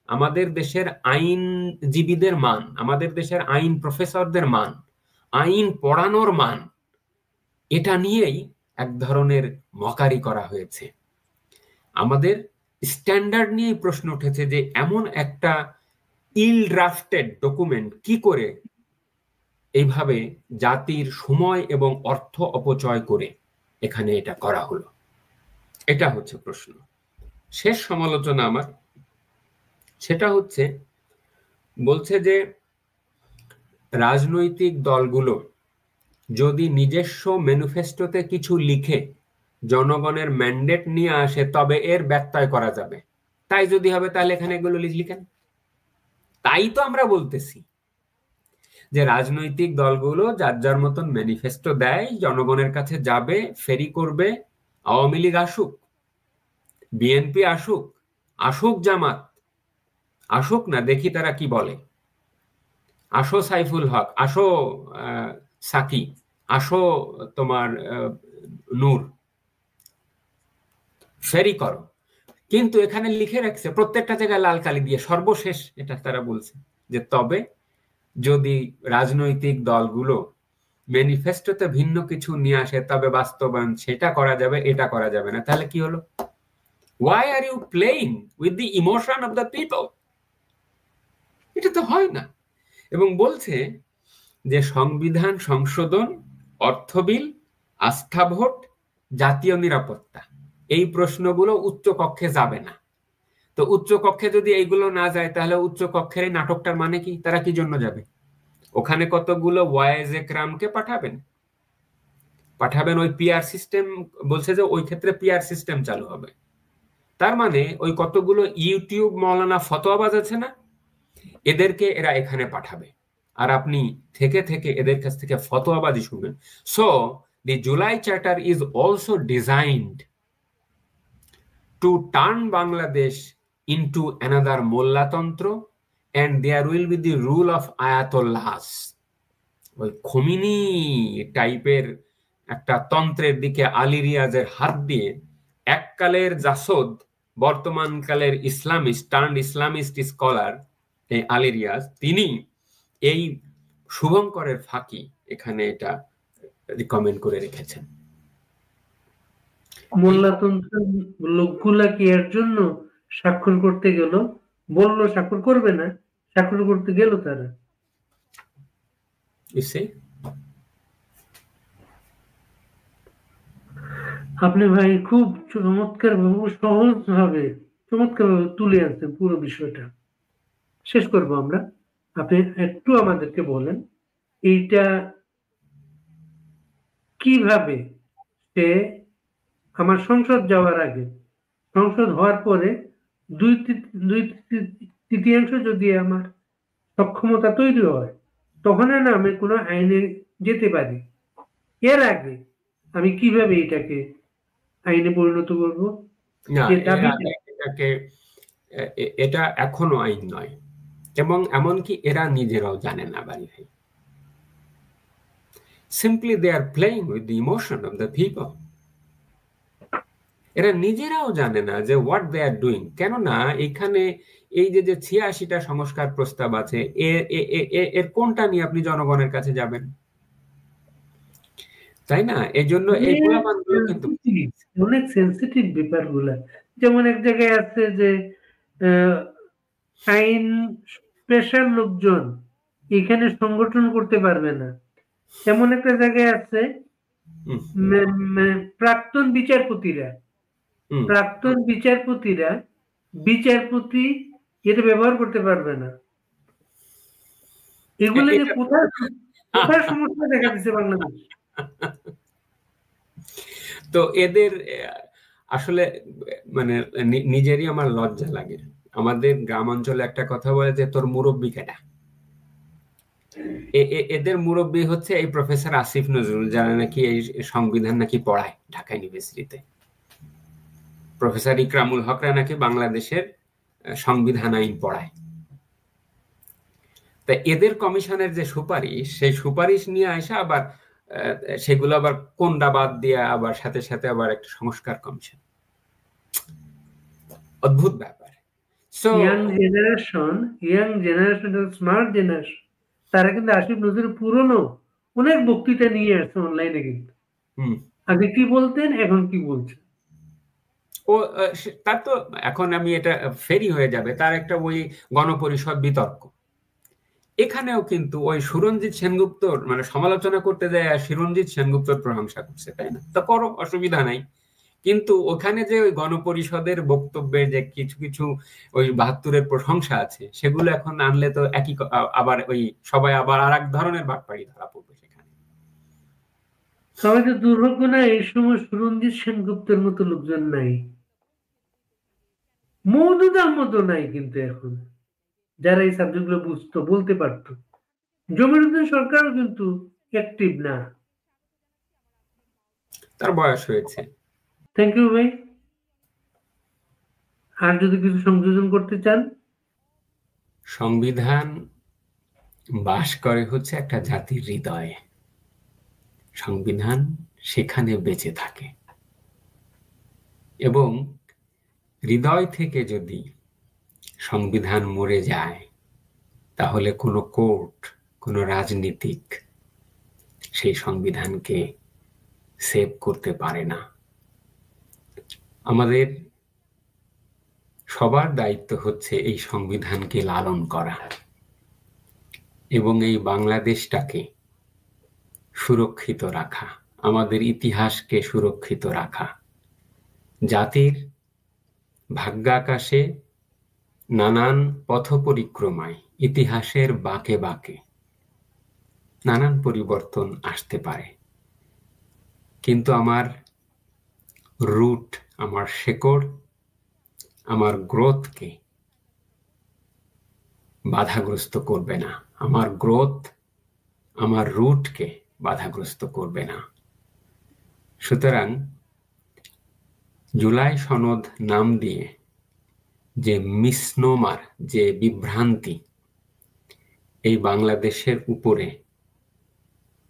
S2: আমাদের দেশের আইনজীবীদের মান, আমাদের দেশের আইন প্রফেসরদের মান, আইন পড়ানোর মান, এটা নিয়েই এক ধরনের মকারি করা হয়েছে। আমাদের স্ট্যান্ডার্ড নিয়েই প্রশ্ন উঠেছে যে এমন একটা ইল ড্রাফটেড ডকুমেন্ট কি করে এইভাবে জাতির সময় এবং অর্থ অপচয় করে এখানে এটা করা হলো। এটা হচ্ছে প্রশ্ন। শেষ সমালোচনা আমার সেটা হচ্ছে, বলছে যে রাজনৈতিক দলগুলো যদি নিজস্ব ম্যানিফেস্টোতে কিছু লিখে জনগণের ম্যান্ডেট নিয়ে আসে তবে এর ব্যত্যয় করা যাবে। তাই যদি হবে তাহলে এখানে এগুলো লিখেন। তাই তো আমরা বলতেছি যে রাজনৈতিক দলগুলো যার যার মতন ম্যানিফেস্টো দেয়, জনগণের কাছে যাবে, ফেরি করবে। আওয়ামী লীগ আসুক, বিএনপি আসুক, আসুক জামাত, আসুক না, দেখি তারা কি বলে। আসো সাইফুল হক, আসো সাকি, আসো তোমার নূর, ফেরি করো। কিন্তু এখানে লিখে রাখছে প্রত্যেকটা জায়গায় লাল কালি দিয়ে, সর্বশেষ এটা তারা বলছে যে তবে যদি রাজনৈতিক দলগুলো ম্যানিফেস্টোতে ভিন্ন কিছু নিয়ে আসে তবে বাস্তবায়ন সেটা করা যাবে, এটা করা যাবে না। তাহলে কি হলো? Why are you playing with the emotion of the people? এটা তো হয় না। এবং বলছে যে সংবিধান সংশোধন, অর্থ বিল, আস্থা ভোট, জাতীয় নিরাপত্তা, এই প্রশ্নগুলো উচ্চ কক্ষে যাবে না। তো উচ্চ কক্ষে যদি এইগুলো না যায় তাহলে উচ্চ কক্ষের এই নাটকটার মানে কি? তারা কি জন্য যাবে? ওখানে কতগুলো ওয়াইজ একরামকে পাঠাবেন ওই পিআর সিস্টেম। বলছে যে ওই ক্ষেত্রে পিআর সিস্টেম চালু হবে। তার মানে ওই কতগুলো ইউটিউব মৌলানা ফতোয়াবাজ আছে না, এদেরকে এরা এখানে পাঠাবে, আর আপনি থেকে থেকে এদের কাছ থেকে ফতোয়াবাজি শুনবেন। So the July charter is also designed to turn Bangladesh into another মোল্লাতন্ত্র, and there will be the rule of ayatollahs. ওই খোমিনি টাইপের একটা তন্ত্রের দিকে আলী রিয়াজের হাত দিয়ে এককালের জাসদ, বর্তমান কালের ইসলামিস্ট, টার্ন ইসলামিস্ট স্কলার এই আলী রিয়াজ, তিনি এই শুভঙ্করের ফাঁকি এখানে এটা রিকমেন্ড করে রেখেছেন।
S1: মোল্লাতন্ত্রের লোকগুলা কি এর জন্য স্বাক্ষর করতে গেল? বললো স্বাক্ষর করবে না, স্বাক্ষর করতে গেল তারা। আপনি ভাই খুব চমৎকার ভাবে, সহজ ভাবে, চমৎকার ভাবে তুলে আনছেন পুরো বিষয়টা। শেষ করবো আমরা, আপনি একটু আমাদেরকে বলেন এইটা কিভাবে সে আমার সংসদ যাওয়ার আগে, সংসদ হওয়ার পরে দুই তৃতীয়াংশ যদি আমার সক্ষমতা তৈরি হয় তখন না আমি কোনো আইনে যেতে পারি। এর আগে আমি কিভাবে এটাকে আইনে পরিণত করবো?
S2: এটা এখনো আইন নয়, এবং এমনকি এরা নিজেরাও জানে না বাড়ি ভাই। Simply they are playing with the emotion of the people. এরা নিজেরাও জানে না যে what they are doing। কেননা এখানে এই যে 86টা সংস্কার প্রস্তাব আছে, এর কোনটা নিয়ে আপনি জনগণের কাছে যাবেন? তাই না? এই জন্য এইগুলো কিন্তু
S1: অনেক সেন্সিটিভ ব্যাপারগুলা। যেমন এক জায়গায় আছে যে আইন পেশার লোকজন এখানে সংগঠন করতে পারবে না। এমন একটা জায়গায় আছে প্রাক্তন বিচারপতিরা বিচারপতি এটা ব্যবহার করতে পারবে না। এগুলো যে কোথায় সমস্যা দেখা দিচ্ছে বাংলাদেশ।
S2: তো এদের আসলে মানে নিজেরই আমার লজ্জা লাগে। আমাদের গ্রাম অঞ্চলে একটা কথা বলে যে তোর মুরব্বী কেডা। এদের মুরব্বী হচ্ছে এই প্রফেসর আসিফ নজরুল, যারা নাকি এই সংবিধান নাকি পড়ায় ঢাকা ইউনিভার্সিটিতে। প্রফেসর ইকরামুল হকরা নাকি বাংলাদেশের সংবিধান আইন পড়ায়। তা এদের কমিশনের যে সুপারিশ, সেই সুপারিশ নিয়ে আসা আবার সেগুলো আবার কোনটা বাদ দিয়ে আবার সাথে সাথে আবার একটা সংস্কার কমিশন। অদ্ভুত ব্যাপার।
S1: ইয়াং জেনারেশন স্মার্ট জেনারেশন, তারা কিন্তু আসিফ নজরুল পুরনো অনেক বক্তৃতা নিয়ে আসছে অনলাইনে, কিন্তু আগে কি বলতেন এখন কি বলছেন।
S2: ও তার তো এখন আমি এটা ফেরি হয়ে যাবে, তার একটা ওই গণপরিষদ বিতর্ক, এখানেও কিন্তু ওই সুরঞ্জিত সেনগুপ্তর মানে সমালোচনা করতে যায় সুরঞ্জিত সেনগুপ্তর প্রশংসা করছে, তাই না? তো করো, অসুবিধা নাই। কিন্তু ওখানে যে ওই গণপরিষদের বক্তব্যে যে কিছু কিছু ওই ৭২-এর প্রশংসা আছে, সেগুলো এখন আনলে তো একই আবার ওই সবাই আবার আর এক ধরনের বাটপাড়ি ধরা পড়বে সেখানে।
S1: তবে তো দুর্ভাগ্য না, এই সময় সুরঞ্জিত সেনগুপ্তের মতো লোকজন নাই, মওদুদ আহমদও নাই কিন্তু এখন, যারা এই সাবজেক্ট গুলো বুঝতো, বলতে পারতো। জমিরুদ্দিন সরকারও কিন্তু অ্যাক্টিভ না,
S2: তার বয়স হয়েছে।
S1: থ্যাংক ইউ ভাই। আর যদি কিছু সংযোজন করতে চান।
S2: সংবিধান বাস করে হচ্ছে একটা জাতির হৃদয়ে, সংবিধান সেখানে বেঁচে থাকে, এবং হৃদয় থেকে যদি সংবিধান মরে যায় তাহলে কোনো কোর্ট, কোনো রাজনীতিক সেই সংবিধানকে সেভ করতে পারে না। আমাদের সবার দায়িত্ব হচ্ছে এই সংবিধানকে লালন করা এবং এই বাংলাদেশটাকে সুরক্ষিত রাখা, আমাদের ইতিহাসকে সুরক্ষিত রাখা। জাতির ভাগ্যাকাশে নানান পথ পরিক্রমায়, ইতিহাসের বাঁকে বাঁকে নানান পরিবর্তন আসতে পারে, কিন্তু আমার রুট, আমার শেকড়, আমার গ্রোথকে বাধাগ্রস্ত করবে না। আমার গ্রোথ, আমার রুটকে বাধাগ্রস্ত করবে না। সুতরাং জুলাই সনদ নাম দিয়ে যে মিসনোমার, যে বিভ্রান্তি এই বাংলাদেশের উপরে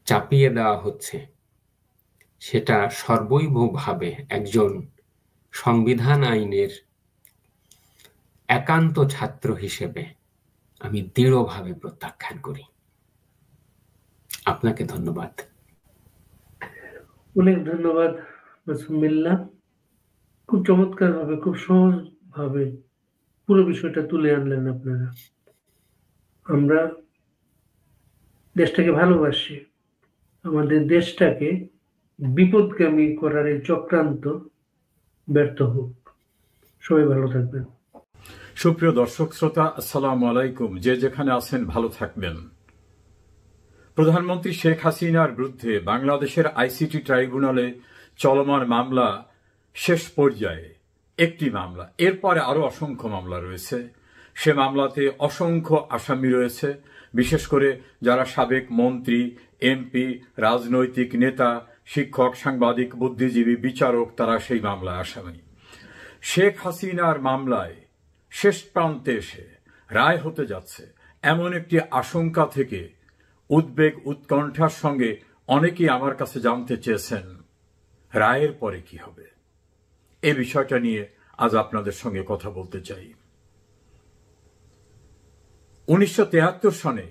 S2: চাপিয়ে দেওয়া হচ্ছে, সেটা সর্বৈবভাবে একজন সংবিধান আইনের একান্ত ছাত্র হিসেবে আমি দৃঢ়ভাবে প্রত্যাখ্যান করি। আপনাকে ধন্যবাদ।
S1: অনেক ধন্যবাদ মাসুম বিল্লাহ, খুব চমৎকার ভাবে, খুব সহজ ভাবে পুরো বিষয়টা তুলে আনলেন আপনারা। আমরা দেশটাকে ভালোবাসি, আমাদের দেশটাকে বিপদগামী করার এই চক্রান্ত ব্যর্থ হোক। সবাই ভালো থাকবেন।
S3: সুপ্রিয় দর্শক শ্রোতা, আসসালামু আলাইকুম। যে যেখানে আছেন ভালো থাকবেন। প্রধানমন্ত্রী শেখ হাসিনার বিরুদ্ধে বাংলাদেশের আইসিটি ট্রাইব্যুনালে চলমান মামলা শেষ পর্যায়ে একটি মামলা, এরপরে আরো অসংখ্য মামলা রয়েছে। সে মামলাতে অসংখ্য আসামি রয়েছে, বিশেষ করে যারা সাবেক মন্ত্রী, এমপি, রাজনৈতিক নেতা, শিক্ষক, সাংবাদিক, বুদ্ধিজীবী, বিচারক, তারা সেই মামলায় আসামি। শেখ হাসিনার মামলায় শেষ প্রান্তে এসে রায় হতে যাচ্ছে এমন একটি আশঙ্কা থেকে উদ্বেগ, উৎকণ্ঠার সঙ্গে অনেকেই আমার কাছে জানতে চেয়েছেন রায়ের পরে কি হবে। এই বিষয়টা নিয়ে আজ আপনাদের সঙ্গে কথা বলতে চাই। 1973 সনে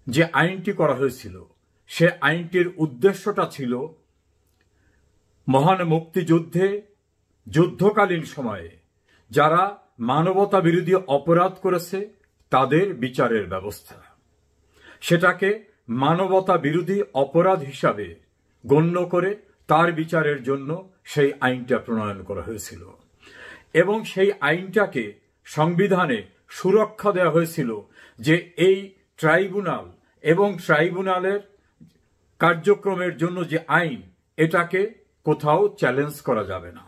S3: যে আইনটি করা হয়েছিল, সে আইনটির উদ্দেশ্যটা ছিল মহান মুক্তিযুদ্ধে যুদ্ধকালীন সময়ে যারা মানবতা বিরোধী অপরাধ করেছে তাদের বিচারের ব্যবস্থা, সেটাকে মানবতা বিরোধী অপরাধ হিসাবে গণ্য করে তার বিচারের জন্য সেই আইনটা প্রণয়ন করা হয়েছিল। এবং সেই আইনটাকে সংবিধানে সুরক্ষা দেওয়া হয়েছিল যে এই ট্রাইব্যুনাল এবং ট্রাইব্যুনালের কার্যক্রমের জন্য যে আইন, এটাকে কোথাও চ্যালেঞ্জ করা যাবে না।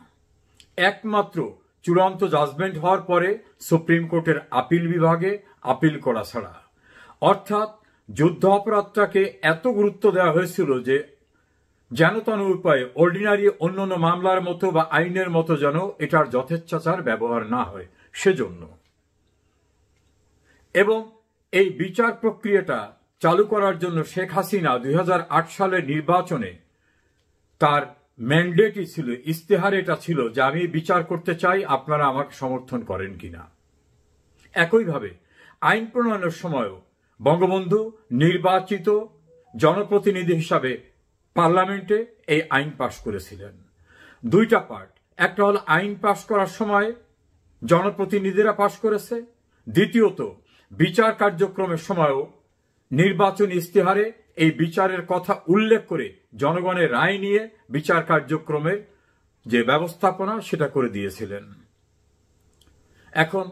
S3: একমাত্র চূড়ান্ত জাজমেন্ট হওয়ার পরে সুপ্রিম কোর্টের আপিল বিভাগে আপিল করা ছাড়া। অর্থাৎ যুদ্ধ অপরাধটাকে এত গুরুত্ব দেওয়া হয়েছিল যে যেন তেন উপায়ে অর্ডিনারি অন্যান্য মামলার মতো বা আইনের মতো যেন এটার যথেচ্ছাচার ব্যবহার না হয় সেজন্য। এবং এই বিচার প্রক্রিয়াটা চালু করার জন্য শেখ হাসিনা 2008 সালের নির্বাচনে তার ম্যান্ডেটই ছিল, ইস্তেহারে এটা ছিল যে আমি বিচার করতে চাই, আপনারা আমাকে সমর্থন করেন কিনা। একইভাবে আইন প্রণয়নের সময়ও বঙ্গবন্ধু নির্বাচিত জনপ্রতিনিধি হিসাবে পার্লামেন্টে এই আইন পাশ করেছিলেন। দুইটা পার্ট, একটা হলো আইন পাশ করার সময় জনপ্রতিনিধিরা পাশ করেছে, দ্বিতীয়ত বিচার কার্যক্রমের সময়ও নির্বাচনী ইস্তেহারে এই বিচারের কথা উল্লেখ করে জনগণের রায় নিয়ে বিচার কার্যক্রমের যে ব্যবস্থাপনা সেটা করে দিয়েছিলেন। এখন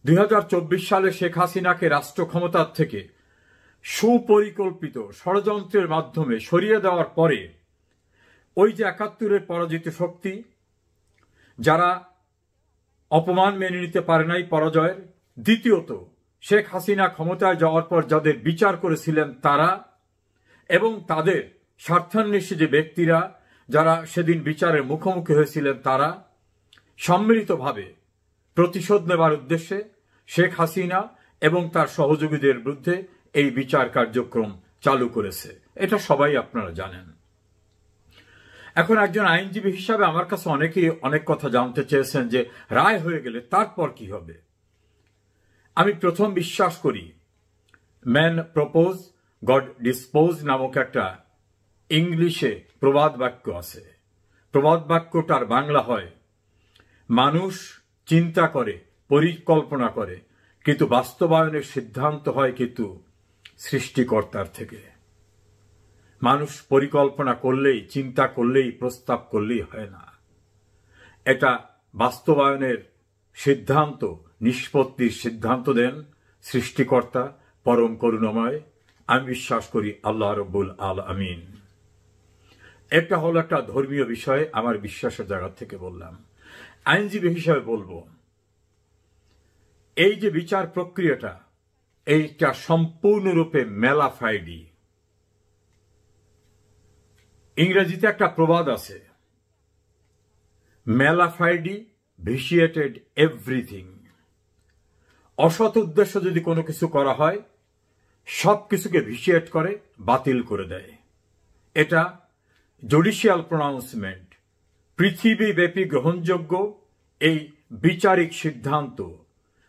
S3: 2024 সালে শেখ হাসিনাকে রাষ্ট্র ক্ষমতার থেকে সুপরিকল্পিত ষড়যন্ত্রের মাধ্যমে সরিয়ে দেওয়ার পরে ওই যে 71-এর পরাজিত শক্তি যারা অপমান মেনে নিতে পারে নাই পরাজয়ের, দ্বিতীয়ত শেখ হাসিনা ক্ষমতায় যাওয়ার পর যাদের বিচার করেছিলেন তারা, এবং তাদের স্বার্থান্বেষী যে ব্যক্তিরা যারা সেদিন বিচারের মুখোমুখি হয়েছিলেন তারা সম্মিলিতভাবে প্রতিশোধ নেবার উদ্দেশ্যে শেখ হাসিনা এবং তার সহযোগীদের বিরুদ্ধে এই বিচার কার্যক্রম চালু করেছে। এটা সবাই আপনারা জানেন। এখন একজন আইনজীবী হিসাবে আমার কাছে অনেকেই অনেক কথা জানতে চেয়েছেন যে রায় হয়ে গেলে তারপর কি হবে। আমি প্রথম বিশ্বাস করি ম্যান প্রপোজ গড ডিসপোজ নামক একটা ইংলিশে প্রবাদ বাক্য আছে। প্রবাদ বাক্যটার বাংলা হয় মানুষ চিন্তা করে, পরিকল্পনা করে, কিন্তু বাস্তবায়নের সিদ্ধান্ত হয় কিন্তু সৃষ্টিকর্তার থেকে। মানুষ পরিকল্পনা করলেই, চিন্তা করলেই, প্রস্তাব করলেই হয় না। এটা বাস্তবায়নের সিদ্ধান্ত, নিষ্পত্তির সিদ্ধান্ত দেন সৃষ্টিকর্তা, পরম করুণাময়। আমি বিশ্বাস করি আল্লাহ রব্বুল আলামিন। এটা হলো একটা ধর্মীয় বিষয়, আমার বিশ্বাসের জায়গা থেকে বললাম। আইনজীবী হিসাবে বলবো এই যে বিচার প্রক্রিয়াটা, এইটা সম্পূর্ণরূপে মেলাফাইডি। ইংরেজিতে একটা প্রবাদ আছে, মেলাফাইডি ভিশিয়েটেড এভরিথিং। অসৎ উদ্দেশ্য যদি কোনো কিছু করা হয় সব কিছুকে ভিশিয়েট করে, বাতিল করে দেয়। এটা জুডিশিয়াল প্রনাউন্সমেন্ট, পৃথিবীব্যাপী গ্রহণযোগ্য এই বিচারিক সিদ্ধান্ত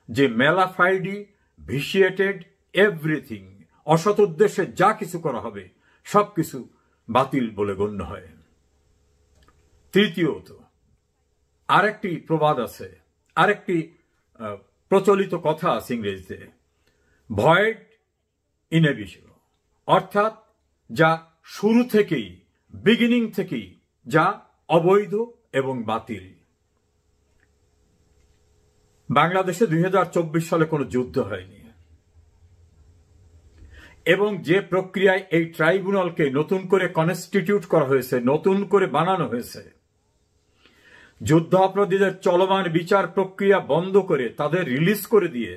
S3: যে মেলাফাইডি ভিশিয়েটেড এভরিথিং, অসৎ উদ্দেশ্যে যা কিছু করা হবে সবকিছু বাতিল বলে গণ্য হয়। তৃতীয়ত আরেকটি প্রবাদ আছে, আরেকটি প্রচলিত কথা আছে ইংরেজিতে, ভয়েড ইনএভিশন, অর্থাৎ যা শুরু থেকেই, বিগিনিং থেকেই যা অবৈধ এবং বাতিল। বাংলাদেশে 2024 সালে কোনো যুদ্ধ হয়নি, এবং যে প্রক্রিয়ায় এই ট্রাইব্যুনালকে নতুন করে কনস্টিটিউট করা হয়েছে, নতুন করে বানানো হয়েছে, যুদ্ধ অপরাধীদের চলমান বিচার প্রক্রিয়া বন্ধ করে তাদের রিলিজ করে দিয়ে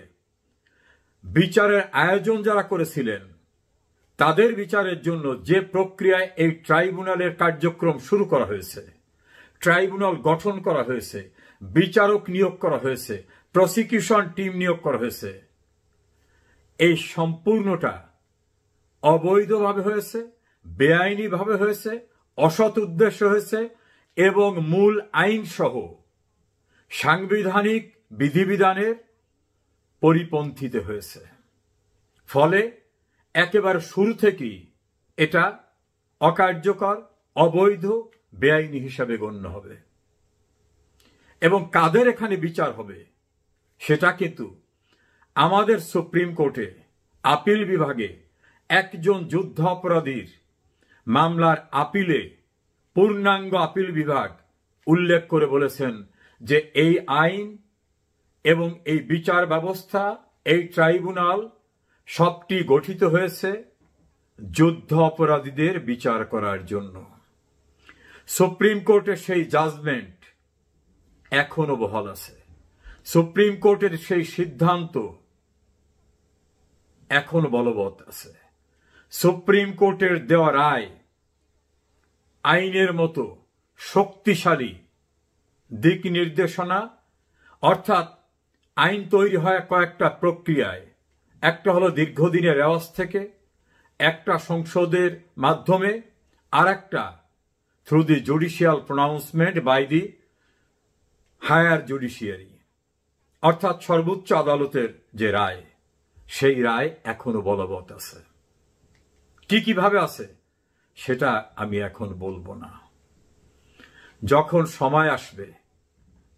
S3: বিচারের আয়োজন যারা করেছিলেন তাদের বিচারের জন্য যে প্রক্রিয়ায় এই ট্রাইব্যুনালের কার্যক্রম শুরু করা হয়েছে, ট্রাইব্যুনাল গঠন করা হয়েছে, বিচারক নিয়োগ করা হয়েছে, প্রসিকিউশন টিম নিয়োগ করা হয়েছে, এই সম্পূর্ণটা অবৈধভাবে হয়েছে, বেআইনিভাবে হয়েছে, অসৎ উদ্দেশ্য হয়েছে এবং মূল আইন সহ সাংবিধানিক বিধিবিধানের পরিপন্থীতে হয়েছে। ফলে একেবারে শুরু থেকেই এটা অকার্যকর, অবৈধ, বেআইনি হিসাবে গণ্য হবে। এবং কাদের এখানে বিচার হবে সেটা কিন্তু আমাদের সুপ্রিম কোর্টে আপিল বিভাগে একজন যুদ্ধ অপরাধীর মামলার আপিলে পূর্ণাঙ্গ আপিল বিভাগ উল্লেখ করে বলেছেন যে এই আইন এবং এই বিচার ব্যবস্থা, এই ট্রাইব্যুনাল সবটি গঠিত হয়েছে যুদ্ধ অপরাধীদের বিচার করার জন্য। সুপ্রিম কোর্টের সেই জাজমেন্ট এখনো বহাল আছে। সুপ্রিম কোর্টের সেই সিদ্ধান্ত এখনো বলবৎ আছে। সুপ্রিম কোর্টের দেওয়া রায় আইনের মতো শক্তিশালী দিক নির্দেশনা, অর্থাৎ আইন তৈরি হয় কয়েকটা প্রক্রিয়ায়। একটা হলো দীর্ঘদিনের রেওয়াজ থেকে, একটা সংসদের মাধ্যমে, আর একটা through the judicial pronouncement by the higher judiciary, অর্থাৎ সর্বোচ্চ আদালতের যে রায়, সেই রায় এখনো বলবৎ আছে। কিভাবে আছে সেটা আমি এখন বলবো না। যখন সময় আসবে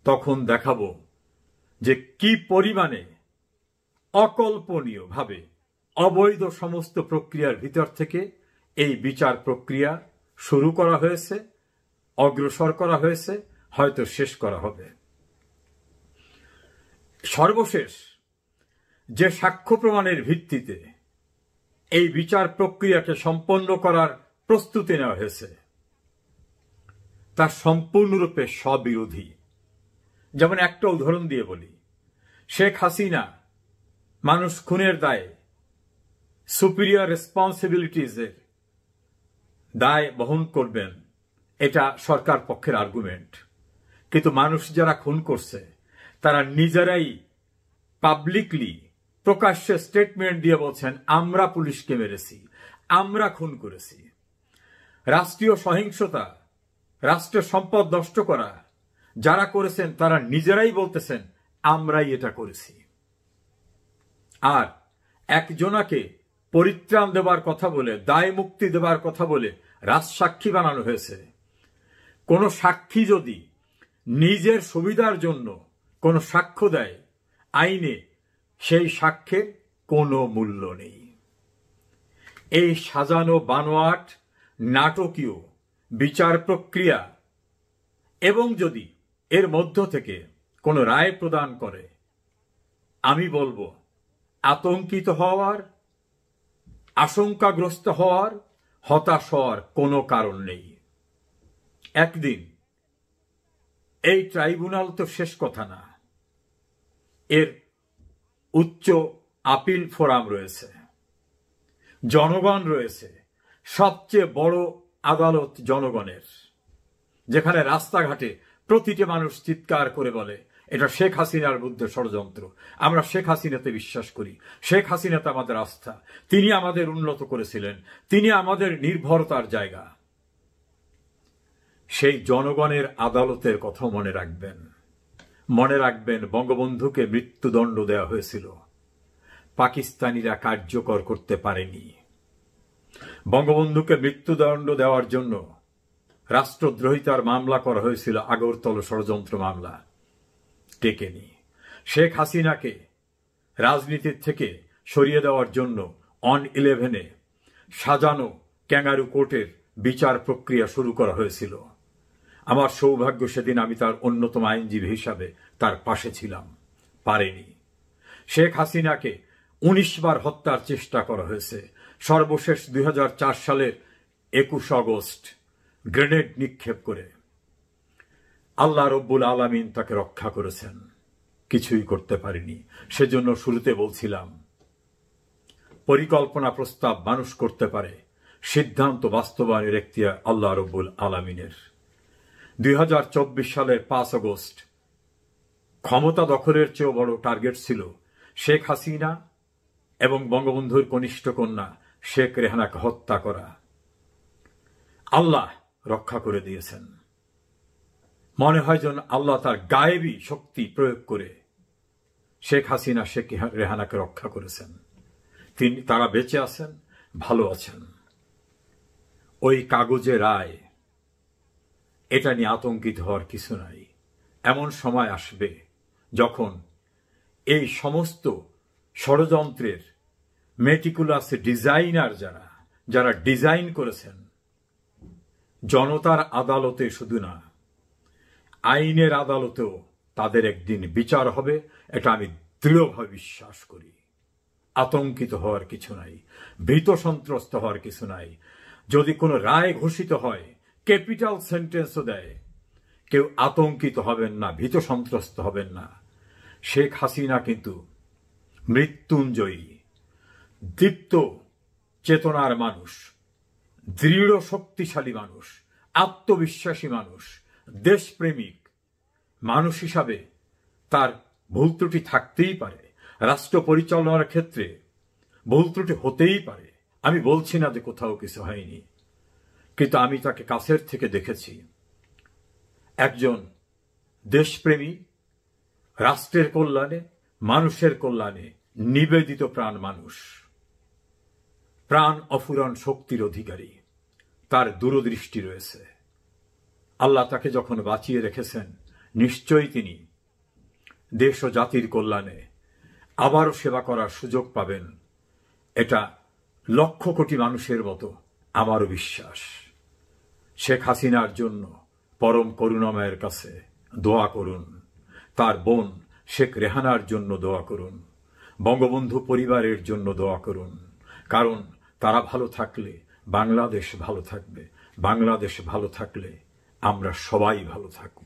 S3: তখন দেখাবো যে কি পরিমাণে অকল্পনীয়ভাবে অবৈধ সমস্ত প্রক্রিয়ার ভিতর থেকে এই বিচার প্রক্রিয়া শুরু করা হয়েছে, অগ্রসর করা হয়েছে, হয়তো শেষ করা হবে। সর্বশেষ যে সাক্ষ্য প্রমাণের ভিত্তিতে এই বিচার প্রক্রিয়াকে সম্পন্ন করার প্রস্তুতি নেওয়া হয়েছে তা সম্পূর্ণরূপে স্ববিরোধী। যেমন একটা উদাহরণ দিয়ে বলি, শেখ হাসিনা মানুষ খুনের দায়ে সুপিরিয়র রেসপন্সিবিলিটিজের দায় বহন করবেন, এটা সরকার পক্ষের আর্গুমেন্ট। কিন্তু মানুষ যারা খুন করছে তারা নিজেরাই পাবলিকলি প্রকাশ্যে স্টেটমেন্ট দিয়ে বলছেন, আমরা পুলিশকে মেরেছি, আমরা খুন করেছি। রাষ্ট্রীয় সহিংসতা, রাষ্ট্রের সম্পদ নষ্ট করা যারা করেছেন তারা নিজেরাই বলতেছেন, আমরাই এটা করেছি। আর একজনাকে পরিত্রাণ দেবার কথা বলে, দায় মুক্তি দেবার কথা বলে রাজসাক্ষী বানানো হয়েছে। কোন সাক্ষী যদি নিজের সুবিধার জন্য কোন সাক্ষ্য দেয়, আইনে সেই সাক্ষ্যের কোনো মূল্য নেই। এই সাজানো বানোয়াট নাটকীয় বিচার প্রক্রিয়া এবং যদি এর মধ্য থেকে কোনো রায় প্রদান করে, আমি বলবো আতঙ্কিত হওয়ার, আশঙ্কাগ্রস্ত হওয়ার, হতাশ হওয়ার কোনো কারণ নেই। একদিন এই ট্রাইব্যুনাল তো শেষ কথা না, এর উচ্চ আপিল ফোরাম রয়েছে, জনগণ রয়েছে, সবচেয়ে বড় আদালত জনগণের, যেখানে রাস্তাঘাটে প্রতিটি মানুষ চিৎকার করে বলে এটা শেখ হাসিনার বিরুদ্ধে ষড়যন্ত্র, আমরা শেখ হাসিনাতে বিশ্বাস করি, শেখ হাসিনাতে আমাদের আস্থা, তিনি আমাদের উন্নত করেছিলেন, তিনি আমাদের নির্ভরতার জায়গা। সেই জনগণের আদালতের কথা মনে রাখবেন। মনে রাখবেন, বঙ্গবন্ধুকে মৃত্যুদণ্ড দেওয়া হয়েছিল, পাকিস্তানিরা কার্যকর করতে পারেনি। বঙ্গবন্ধুকে মৃত্যুদণ্ড দেওয়ার জন্য রাষ্ট্রদ্রোহিতার মামলা করা হয়েছিল, আগরতলা ষড়যন্ত্র মামলা, টেকেনি। শেখ হাসিনাকে রাজনীতির থেকে সরিয়ে দেওয়ার জন্য অন-11 সাজানো ক্যাঙ্গারু কোর্টের বিচার প্রক্রিয়া শুরু করা হয়েছিল। আমার সৌভাগ্য, সেদিন আমি তার অন্যতম আইনজীবী হিসাবে তার পাশে ছিলাম, পারেনি। শেখ হাসিনাকে 19 বার হত্যার চেষ্টা করা হয়েছে। সর্বশেষ 2004 সালের 21 আগস্ট গ্রেনেড নিক্ষেপ করে আল্লাহ রব্বুল আলামিন তাকে রক্ষা করেছেন, কিছুই করতে পারেনি। সেজন্য শুরুতে বলছিলাম, পরিকল্পনা প্রস্তাব মানুষ করতে পারে, সিদ্ধান্ত বাস্তবায়নের এখতিয়ার আল্লাহ রব্বুল আলামিনের। 2024 সালের 5 আগস্ট ক্ষমতা দখলের চেয়েও বড় টার্গেট ছিল শেখ হাসিনা এবং বঙ্গবন্ধুর কনিষ্ঠ কন্যা শেখ রেহানাকে হত্যা করা। আল্লাহ রক্ষা করে দিয়েছেন। মনে হয় যেন আল্লাহ তার গায়েবী শক্তি প্রয়োগ করে শেখ হাসিনা, শেখ রেহানাকে রক্ষা করেছেন। তারা বেঁচে আছেন, ভালো আছেন। ওই কাগজে রায়, এটা নিয়ে আতঙ্কিত হওয়ার কিছু নাই। এমন সময় আসবে যখন এই সমস্ত ষড়যন্ত্রের মেটিকুলাস ডিজাইনার যারা ডিজাইন করেছেন, জনতার আদালতে শুধু না, আইনের আদালতেও তাদের একদিন বিচার হবে, এটা আমি দৃঢ়ভাবে বিশ্বাস করি। আতঙ্কিত হওয়ার কিছু নাই, ভীত সন্ত্রস্ত হওয়ার কিছু নাই। যদি কোনো রায় ঘোষিত হয়, ক্যাপিটাল সেন্টেন্সও দেয়, কেউ আতঙ্কিত হবেন না, ভীত সন্ত্রস্ত হবেন না। শেখ হাসিনা কিন্তু মৃত্যুঞ্জয়ী, দীপ্ত চেতনার মানুষ, দৃঢ় শক্তিশালী মানুষ, আত্মবিশ্বাসী মানুষ, দেশপ্রেমিক মানুষ হিসাবে তার ভুল ত্রুটি থাকতেই পারে। রাষ্ট্র পরিচালনার ক্ষেত্রে ভুল ত্রুটি হতেই পারে, আমি বলছি না যে কোথাও কিছু হয়নি, কিন্তু আমি তাকে কাছের থেকে দেখেছি। একজন দেশপ্রেমী, রাষ্ট্রের কল্যাণে, মানুষের কল্যাণে নিবেদিত প্রাণ মানুষ, প্রাণ অফুরন শক্তির অধিকারী। তার দূরদৃষ্টি রয়েছে। আল্লাহ তাকে যখন বাঁচিয়ে রেখেছেন, নিশ্চয়ই তিনি দেশ ও জাতির কল্যাণে আবারও সেবা করার সুযোগ পাবেন, এটা লক্ষ কোটি মানুষের মতো আমারও বিশ্বাস। শেখ হাসিনার জন্য পরম করুণাময়ের কাছে দোয়া করুন, তার বোন শেখ রেহানার জন্য দোয়া করুন, বঙ্গবন্ধু পরিবারের জন্য দোয়া করুন, কারণ তারা ভালো থাকলে বাংলাদেশ ভালো থাকবে, বাংলাদেশ ভালো থাকলে আমরা সবাই ভালো থাকব।